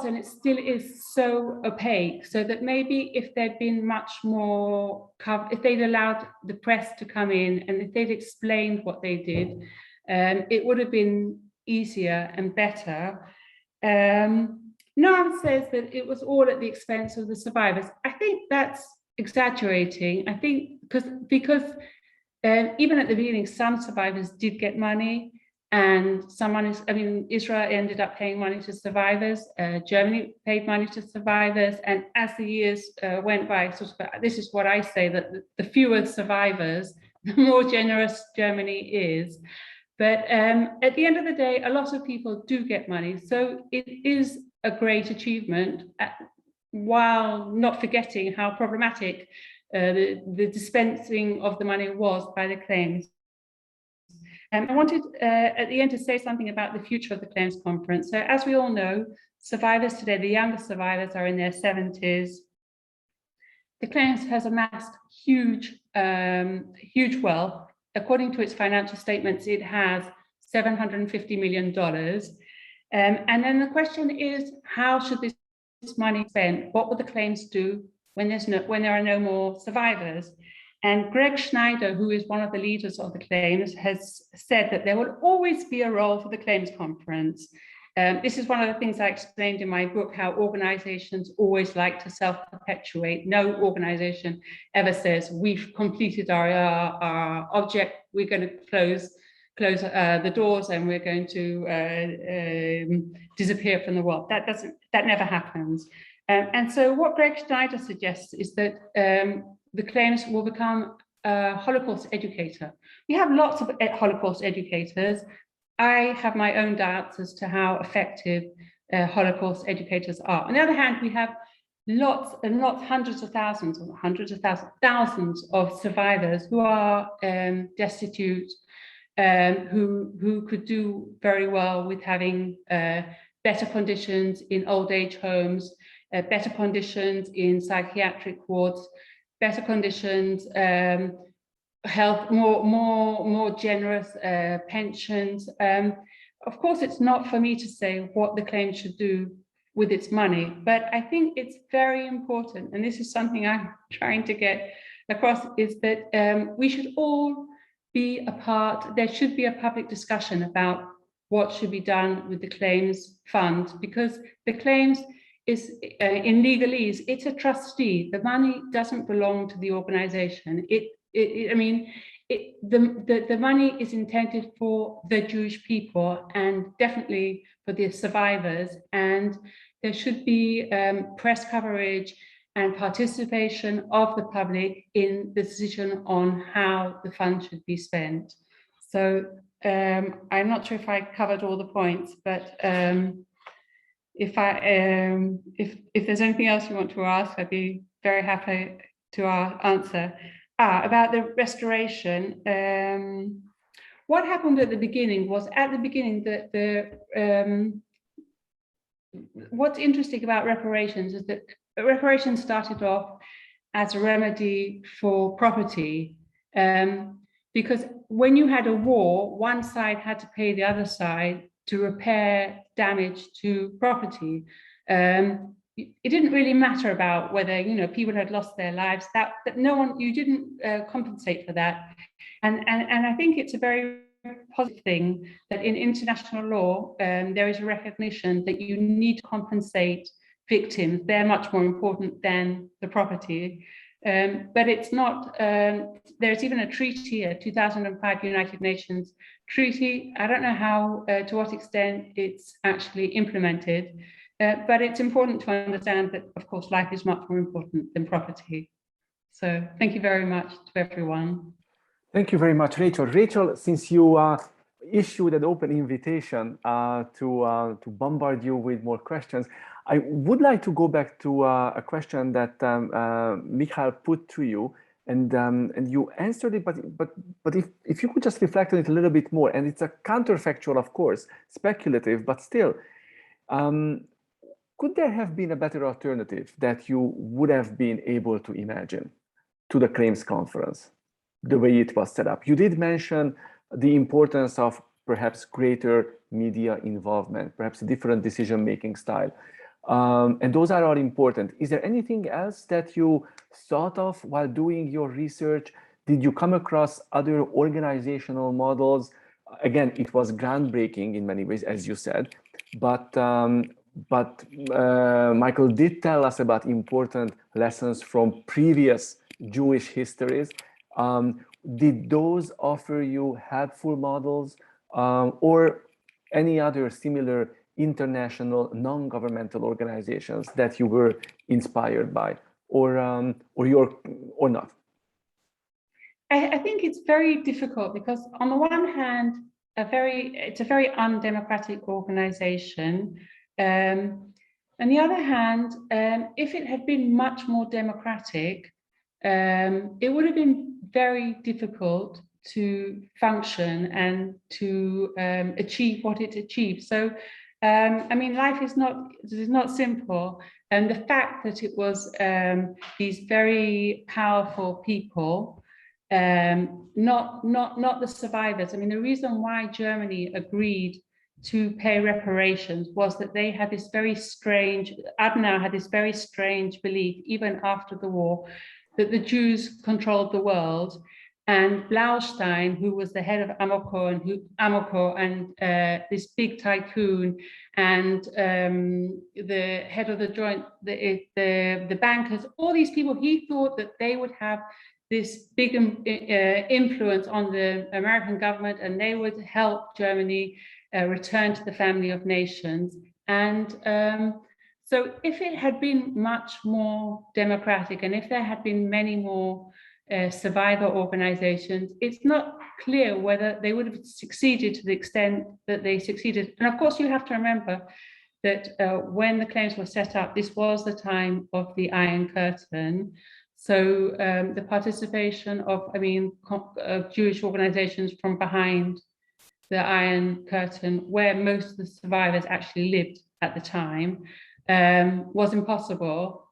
and it still is so opaque, so that maybe if there'd been much more if they'd allowed the press to come in and if they'd explained what they did, it would have been easier and better. Noam says that it was all at the expense of the survivors. I think that's exaggerating. I think because even at the beginning, some survivors did get money, and Israel ended up paying money to survivors. Germany paid money to survivors, and as the years went by, this is what I say, that the fewer survivors, the more generous Germany is. But at the end of the day, a lot of people do get money. So it is a great achievement, while not forgetting how problematic the dispensing of the money was by the claims. I wanted at the end to say something about the future of the claims conference. So as we all know, survivors today, the youngest survivors are in their 70s. The claims has amassed huge wealth. According to its financial statements, it has $750 million. And then the question is, how should this money be spent? What will the claims do when there are no more survivors? And Greg Schneider, who is one of the leaders of the claims, has said that there will always be a role for the claims conference. This is one of the things I explained in my book, how organizations always like to self-perpetuate. No organization ever says, we've completed our object, we're going to close the doors and we're going to disappear from the world. That never happens. And so what Greg Schneider suggests is that the claims will become a Holocaust educator. We have lots of Holocaust educators. I have my own doubts as to how effective Holocaust educators are. On the other hand, we have lots and lots, hundreds of thousands of survivors who are destitute, who could do very well with having better conditions in old age homes, better conditions in psychiatric wards, better conditions, health, more generous pensions. Of course, it's not for me to say what the claim should do with its money, but I think it's very important, and this is something I'm trying to get across, is that we should all be a part, there should be a public discussion about what should be done with the claims fund, because the claims is, in legalese, it's a trustee. The money doesn't belong to the organization. The money is intended for the Jewish people and definitely for the survivors. And there should be press coverage and participation of the public in the decision on how the fund should be spent. So I'm not sure if I covered all the points, but if there's anything else you want to ask, I'd be very happy to answer. About the restoration, what happened at the beginning was, what's interesting about reparations is that reparations started off as a remedy for property, because when you had a war, one side had to pay the other side to repair damage to property. It didn't really matter about whether people had lost their lives. That no one, you didn't compensate for that, and I think it's a very positive thing that in international law there is a recognition that you need to compensate victims. They're much more important than the property. But it's not. There's even a treaty, a 2005 United Nations treaty. I don't know how, to what extent it's actually implemented. But it's important to understand that, of course, life is much more important than property. So thank you very much to everyone. Thank you very much, Rachel. Rachel, since you issued an open invitation to bombard you with more questions, I would like to go back to a question that Michael put to you, and you answered it, but if you could just reflect on it a little bit more, and it's a counterfactual, of course, speculative, but still. Could there have been a better alternative that you would have been able to imagine to the claims conference, the way it was set up? You did mention the importance of perhaps greater media involvement, perhaps a different decision-making style. And those are all important. Is there anything else that you thought of while doing your research? Did you come across other organizational models? Again, it was groundbreaking in many ways, as you said, but Michael did tell us about important lessons from previous Jewish histories. Did those offer you helpful models or any other similar international non-governmental organizations that you were inspired by, or not? I think it's very difficult because, on the one hand, it's a very undemocratic organization. On the other hand, if it had been much more democratic, it would have been very difficult to function and to achieve what it achieved. So, I mean, life is not simple, and the fact that it was these very powerful people, not the survivors. I mean, the reason why Germany agreed to pay reparations was that they had this very strange, Adenauer had this very strange belief, even after the war, that the Jews controlled the world. And Blaustein, who was the head of Amoco and this big tycoon, and the head of the joint, the bankers, all these people, he thought that they would have this big influence on the American government, and they would help Germany return to the family of nations. And so if it had been much more democratic, and if there had been many more survivor organizations, it's not clear whether they would have succeeded to the extent that they succeeded. And of course, you have to remember that when the claims were set up, this was the time of the Iron Curtain. So the participation of, Jewish organizations from behind the Iron Curtain, where most of the survivors actually lived at the time, was impossible.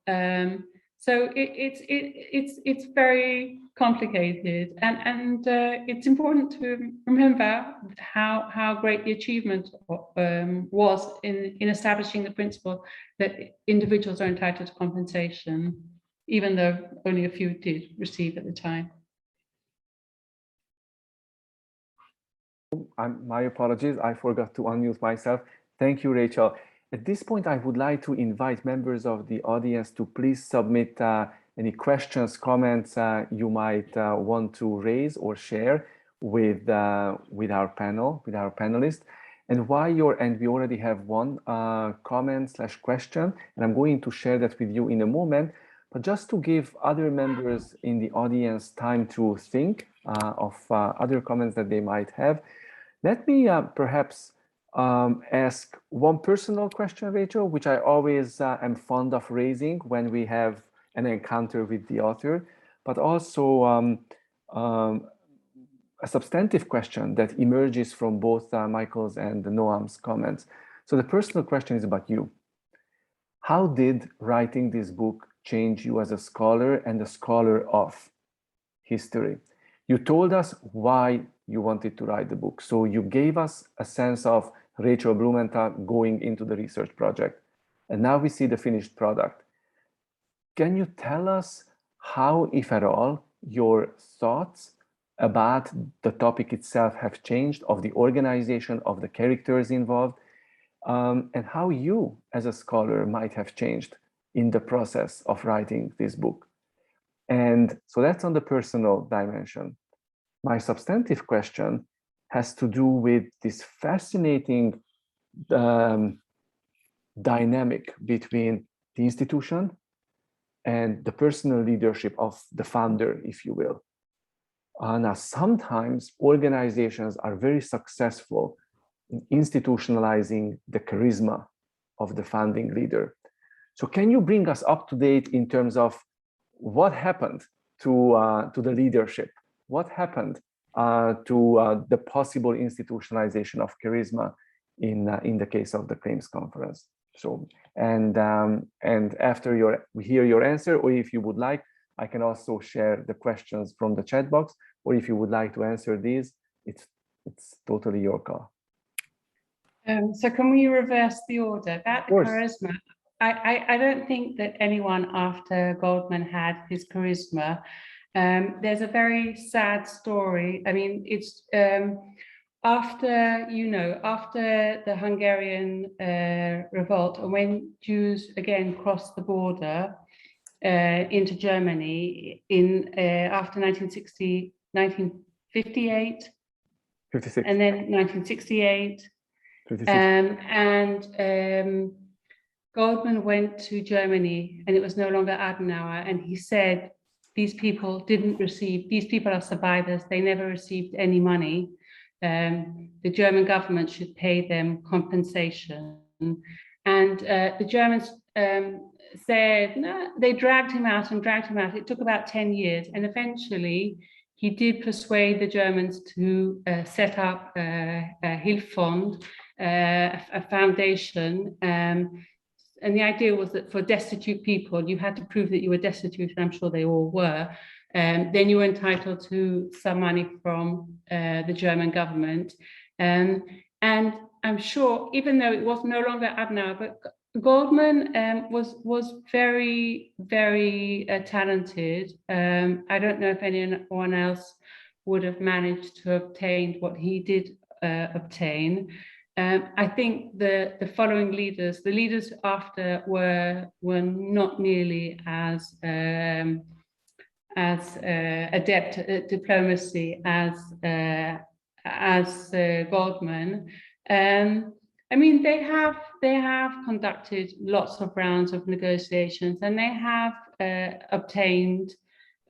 So it's very complicated, and it's important to remember how great the achievement was in establishing the principle that individuals are entitled to compensation, even though only a few did receive at the time. My apologies, I forgot to unmute myself. Thank you, Rachel. At this point, I would like to invite members of the audience to please submit any questions, comments you might want to raise or share with our panel, with our panelists. And we already have one comment/question, and I'm going to share that with you in a moment. But just to give other members in the audience time to think of other comments that they might have, let me perhaps ask one personal question, Rachel, which I always am fond of raising when we have an encounter with the author, but also a substantive question that emerges from both Michael's and Noam's comments. So the personal question is about you. How did writing this book change you as a scholar and a scholar of history? You told us why you wanted to write the book. So you gave us a sense of Rachel Blumenthal going into the research project. And now we see the finished product. Can you tell us how, if at all, your thoughts about the topic itself have changed, of the organization, of the characters involved, and how you as a scholar might have changed in the process of writing this book? And so that's on the personal dimension. My substantive question has to do with this fascinating dynamic between the institution and the personal leadership of the founder, if you will. Now, sometimes organizations are very successful in institutionalizing the charisma of the founding leader. So can you bring us up to date in terms of what happened to the leadership? What happened to the possible institutionalization of charisma in the case of the claims conference? So, and after we hear your answer, or if you would like, I can also share the questions from the chat box, or if you would like to answer these, it's totally your call. So can we reverse the order? About the charisma, I don't think that anyone after Goldman had his charisma. There's a very sad story. I mean, it's after the Hungarian revolt, and when Jews again crossed the border into Germany after 1958, 56. and then 1968, 56. Goldman went to Germany, and it was no longer Adenauer, and he said, these people are survivors, they never received any money. The German government should pay them compensation. And the Germans said, no, they dragged him out and dragged him out. It took about 10 years. And eventually he did persuade the Germans to set up a Hilfsfonds, a foundation. And the idea was that for destitute people, you had to prove that you were destitute, and I'm sure they all were. Then you were entitled to some money from the German government. And I'm sure, even though it was no longer Adenauer, but Goldman was very, very talented. I don't know if anyone else would have managed to obtain what he did obtain. I think the following leaders, the leaders after, were not nearly as adept at diplomacy as Goldman. I mean, they have conducted lots of rounds of negotiations, and they have obtained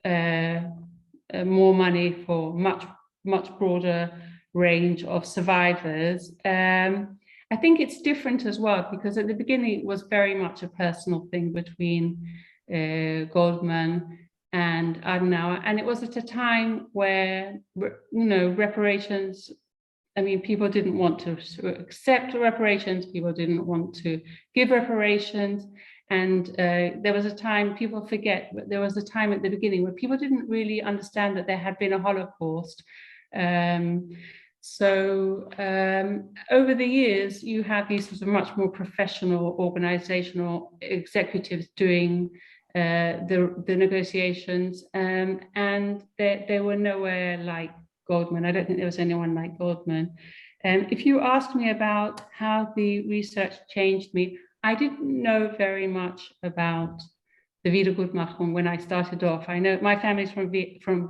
more money for much broader range of survivors. I think it's different as well, because at the beginning it was very much a personal thing between Goldman and Adenauer, and it was at a time where, reparations, I mean, people didn't want to accept reparations, people didn't want to give reparations, and there was a time, people forget, but there was a time at the beginning where people didn't really understand that there had been a Holocaust. So over the years, you have these sort of much more professional organizational executives doing the negotiations, and they were nowhere like Goldman. I don't think there was anyone like Goldman. If you asked me about how the research changed me, I didn't know very much about the Wiedergutmachung when I started off. I know my family's from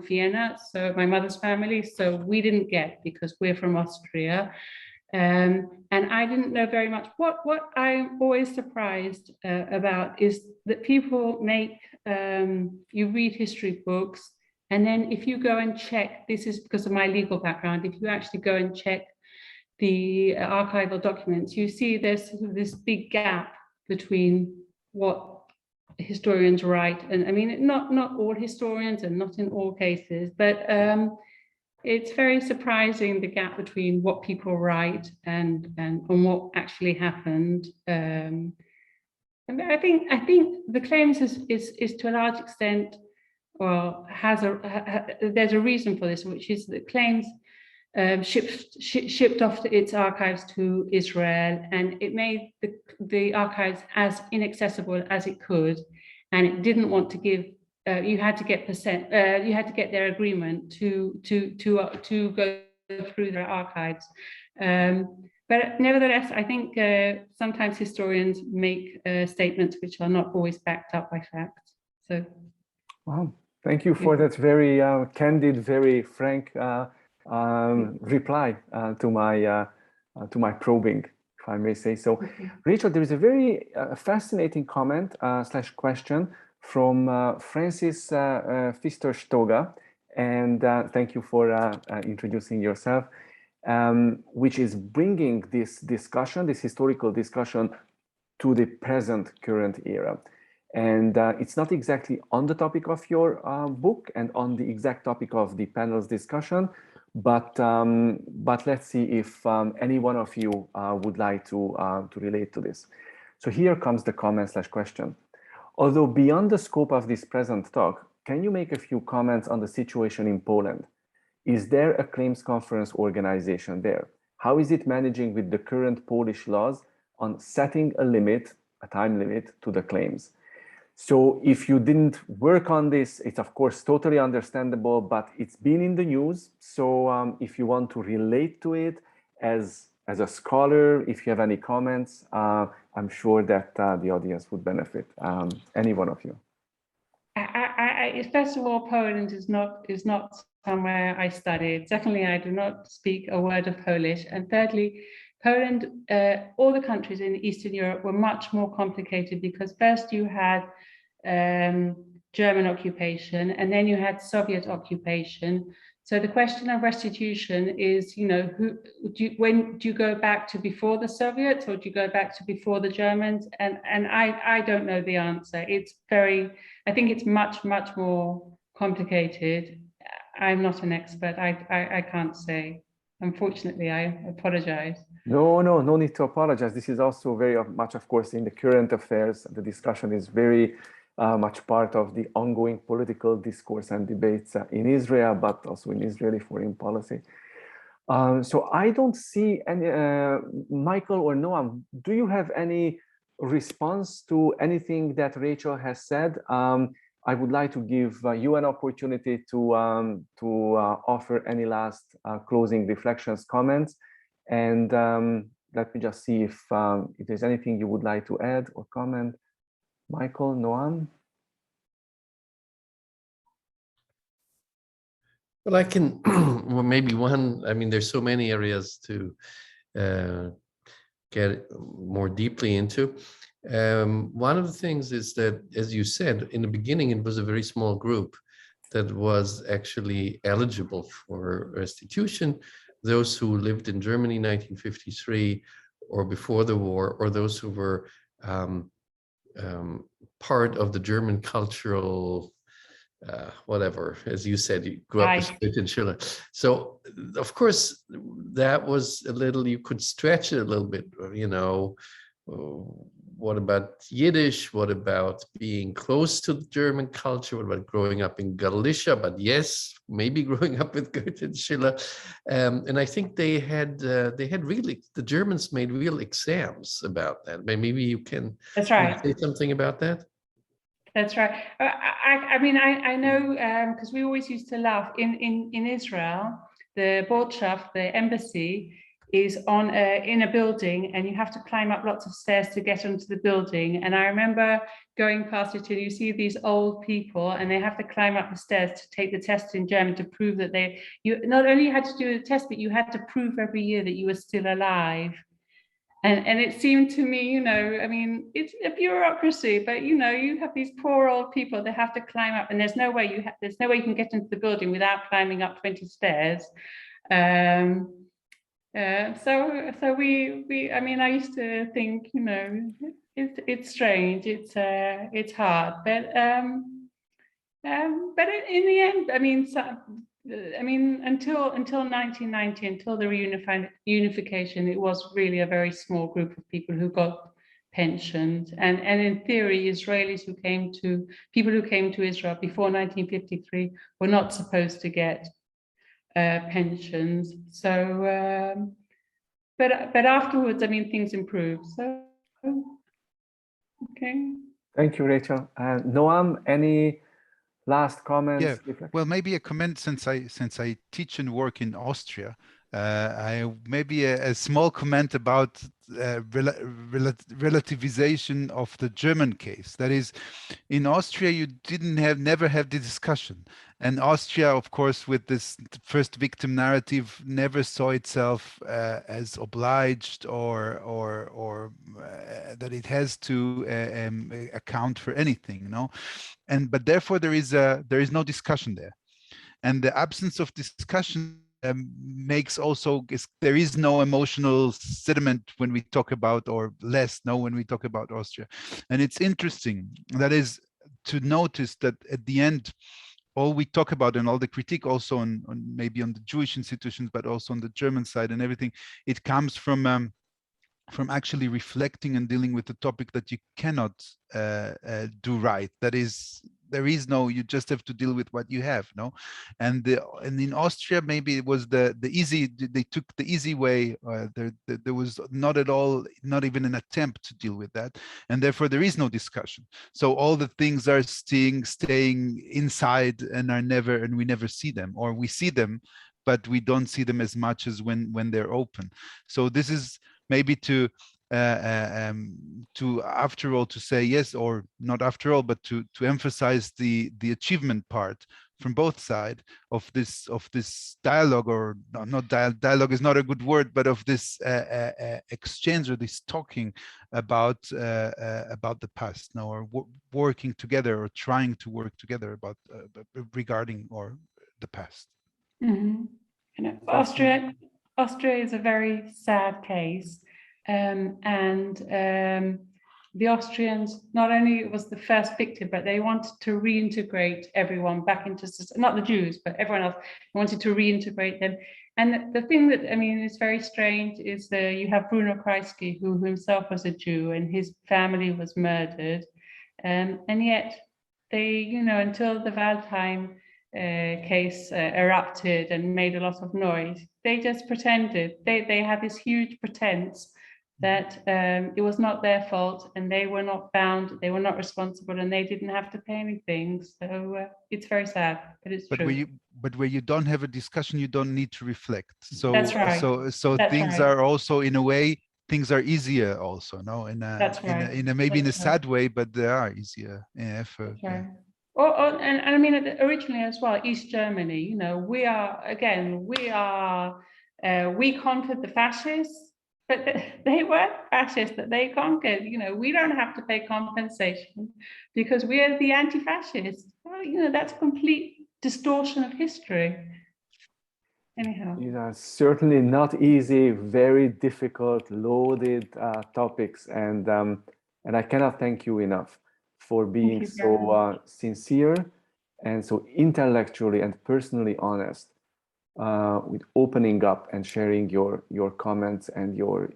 Vienna, so my mother's family, so we didn't get, because we're from Austria. And I didn't know very much. What I'm always surprised about is that people make, you read history books, and then if you go and check, this is because of my legal background, if you actually go and check the archival documents, you see there's sort of this big gap between what historians write, and I mean, not all historians and not in all cases, but it's very surprising, the gap between what people write and what actually happened. And I think the claims is to a large extent, well, there's a reason for this, which is that claims shipped off its archives to Israel, and it made the archives as inaccessible as it could, and it didn't want to give. You had to get their agreement to go through their archives. But nevertheless, I think sometimes historians make statements which are not always backed up by facts. So, wow, thank you for that very candid, very frank reply to my probing, if I may say so. Rachel, there is a very fascinating comment / question from Francis Pfister-Stoga, and thank you for introducing yourself, which is bringing this discussion, this historical discussion, to the present current era. And it's not exactly on the topic of your book and on the exact topic of the panel's discussion, but let's see if any one of you would like to relate to this. So here comes the comment / question. Although beyond the scope of this present talk, can you make a few comments on the situation in Poland? Is there a claims conference organization there? How is it managing with the current Polish laws on setting a time limit to the claims? So if you didn't work on this, it's of course totally understandable, but it's been in the news. So if you want to relate to it as a scholar, if you have any comments, I'm sure that the audience would benefit. Any one of you. First of all, Poland is not somewhere I studied. Secondly, I do not speak a word of Polish. And thirdly, Poland, all the countries in Eastern Europe were much more complicated, because first you had German occupation, and then you had Soviet occupation. So the question of restitution is, when do you go back to before the Soviets, or do you go back to before the Germans? And I don't know the answer. I think it's much more complicated. I'm not an expert. I can't say. Unfortunately, I apologize. No need to apologize. This is also very much, of course, in the current affairs. The discussion is very much part of the ongoing political discourse and debates in Israel, but also in Israeli foreign policy. So I don't see any, Michael or Noam, do you have any response to anything that Rachel has said? I would like to give you an opportunity to offer any last closing reflections, comments, and let me just see if there's anything you would like to add or comment. Michael, Noam? Well, I can, well, maybe one, I mean, there's so many areas to get more deeply into. One of the things is that, as you said, in the beginning, it was a very small group that was actually eligible for restitution. Those who lived in Germany in 1953 or before the war, or those who were part of the German cultural whatever, as you said, you grew up in Chile. So of course, that was a little, you could stretch it a little bit, you know, what about Yiddish? What about being close to the German culture? What about growing up in Galicia? But yes, maybe growing up with Goethe and Schiller. And I think they had really, the Germans made real exams about that. Maybe you can say something about that. That's right. I mean, I know, because we always used to laugh in Israel, the Botschaft, the embassy, is in a building, and you have to climb up lots of stairs to get onto the building. And I remember going past it, and you see these old people, and they have to climb up the stairs to take the test in German to prove that you not only had to do the test, but you had to prove every year that you were still alive. And it seemed to me, you know, I mean, it's a bureaucracy, but you know, you have these poor old people that have to climb up, and there's no way you can get into the building without climbing up 20 stairs. So we I mean, I used to think, you know, it's strange, it's hard, but in the end, I mean, until 1990, until the reunification, it was really a very small group of people who got pensions. And in theory, Israelis people who came to Israel before 1953 were not supposed to get pensions. So, but afterwards, I mean, things improved. So, okay. Thank you, Rachel. Noam, any last comments? Yeah, well, maybe a comment, since I teach and work in Austria. Maybe a small comment about relativization of the German case. That is, in Austria, you never have the discussion. And Austria, of course, with this first victim narrative, never saw itself as obliged or that it has to account for anything, no? But therefore there is no discussion there, and the absence of discussion makes also there is no emotional sediment when we talk about, or less when we talk about Austria. And it's interesting, that is, to notice that at the end, all we talk about and all the critique also on maybe on the Jewish institutions, but also on the German side and everything, it comes from actually reflecting and dealing with the topic that you cannot do right. That is, there is no, you just have to deal with what you have, no? And in Austria, maybe it was the easy, they took the easy way. There was not at all, not even an attempt to deal with that. And therefore there is no discussion. So all the things are staying inside and we never see them, or we see them, but we don't see them as much as when they're open. So this is maybe to after all to say yes, or not after all, but to emphasize the achievement part from both sides of this dialogue, or not dialogue is not a good word, but of this exchange, or this talking about the past, now, or working together, or trying to work together about regarding or the past. Mm-hmm. You know, Austria is a very sad case. The Austrians, not only was the first victim, but they wanted to reintegrate everyone back into society, not the Jews, but everyone else. They wanted to reintegrate them. And the thing that, I mean, is very strange is you have Bruno Kreisky, who himself was a Jew, and his family was murdered. And yet they, you know, until the Waldheim case erupted and made a lot of noise. They just pretended. They had this huge pretense that it was not their fault and they were not bound, they were not responsible, and they didn't have to pay anything. So it's very sad, but it's true. But where you don't have a discussion, you don't need to reflect. So that's right. So that's things right. are also, in a way, things are easier also, no? That's right. In a maybe in a sad way, but they are easier. Yeah, That's right. And I mean, originally as well, East Germany, you know, we conquered the fascists, but they weren't fascists that they conquered. You know, we don't have to pay compensation because we are the anti-fascists. Well, you know, that's a complete distortion of history. Anyhow. These are certainly not easy, very difficult, loaded topics, and I cannot thank you enough for being so sincere and so intellectually and personally honest with opening up and sharing your comments and your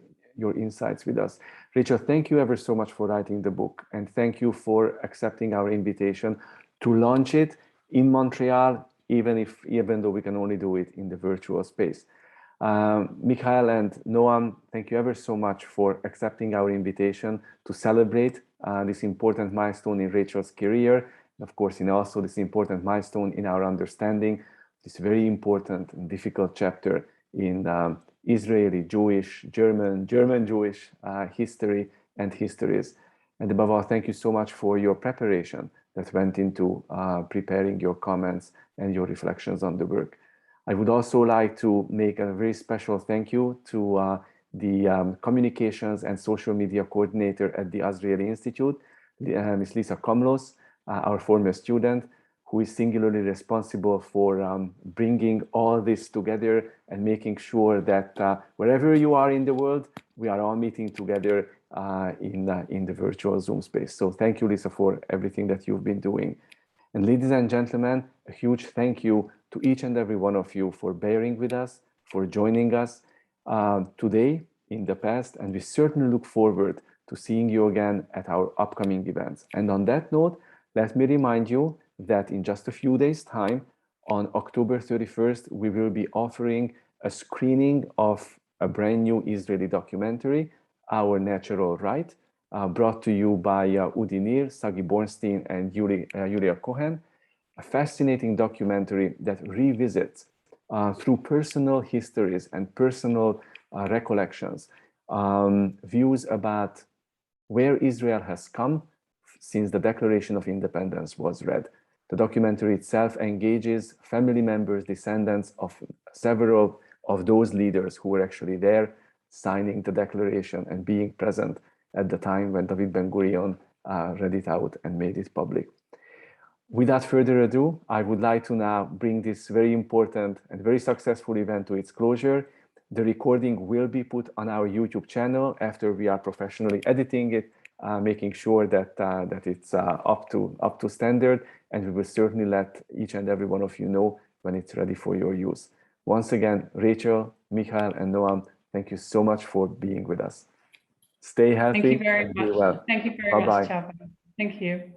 insights with us. Rachel, thank you ever so much for writing the book, and thank you for accepting our invitation to launch it in Montreal, even though we can only do it in the virtual space. Michael and Noam, thank you ever so much for accepting our invitation to celebrate this important milestone in Rachel's career, and of course, also this important milestone in our understanding this very important and difficult chapter in Israeli, Jewish, German Jewish history and histories. And above all, thank you so much for your preparation that went into preparing your comments and your reflections on the work. I would also like to make a very special thank you to the communications and social media coordinator at the Azrieli Institute, Ms. Lisa Komlos, our former student, who is singularly responsible for bringing all this together and making sure that wherever you are in the world, we are all meeting together in the virtual Zoom space. So thank you, Lisa, for everything that you've been doing. And ladies and gentlemen, a huge thank you to each and every one of you for bearing with us, for joining us today, in the past, and we certainly look forward to seeing you again at our upcoming events. And on that note, let me remind you that in just a few days' time, on October 31st, we will be offering a screening of a brand new Israeli documentary, Our Natural Right, brought to you by Udi Nir, Sagi Bornstein, and Yulia Cohen, a fascinating documentary that revisits through personal histories and personal recollections, views about where Israel has come since the Declaration of Independence was read. The documentary itself engages family members, descendants of several of those leaders who were actually there signing the declaration and being present at the time when David Ben-Gurion read it out and made it public. Without further ado, I would like to now bring this very important and very successful event to its closure. The recording will be put on our YouTube channel after we are professionally editing it, making sure that it's up to standard, and we will certainly let each and every one of you know when it's ready for your use. Once again, Rachel, Michael, and Noam, thank you so much for being with us. Stay healthy. Thank you very much. Well. Thank you very much, Csaba. Thank you.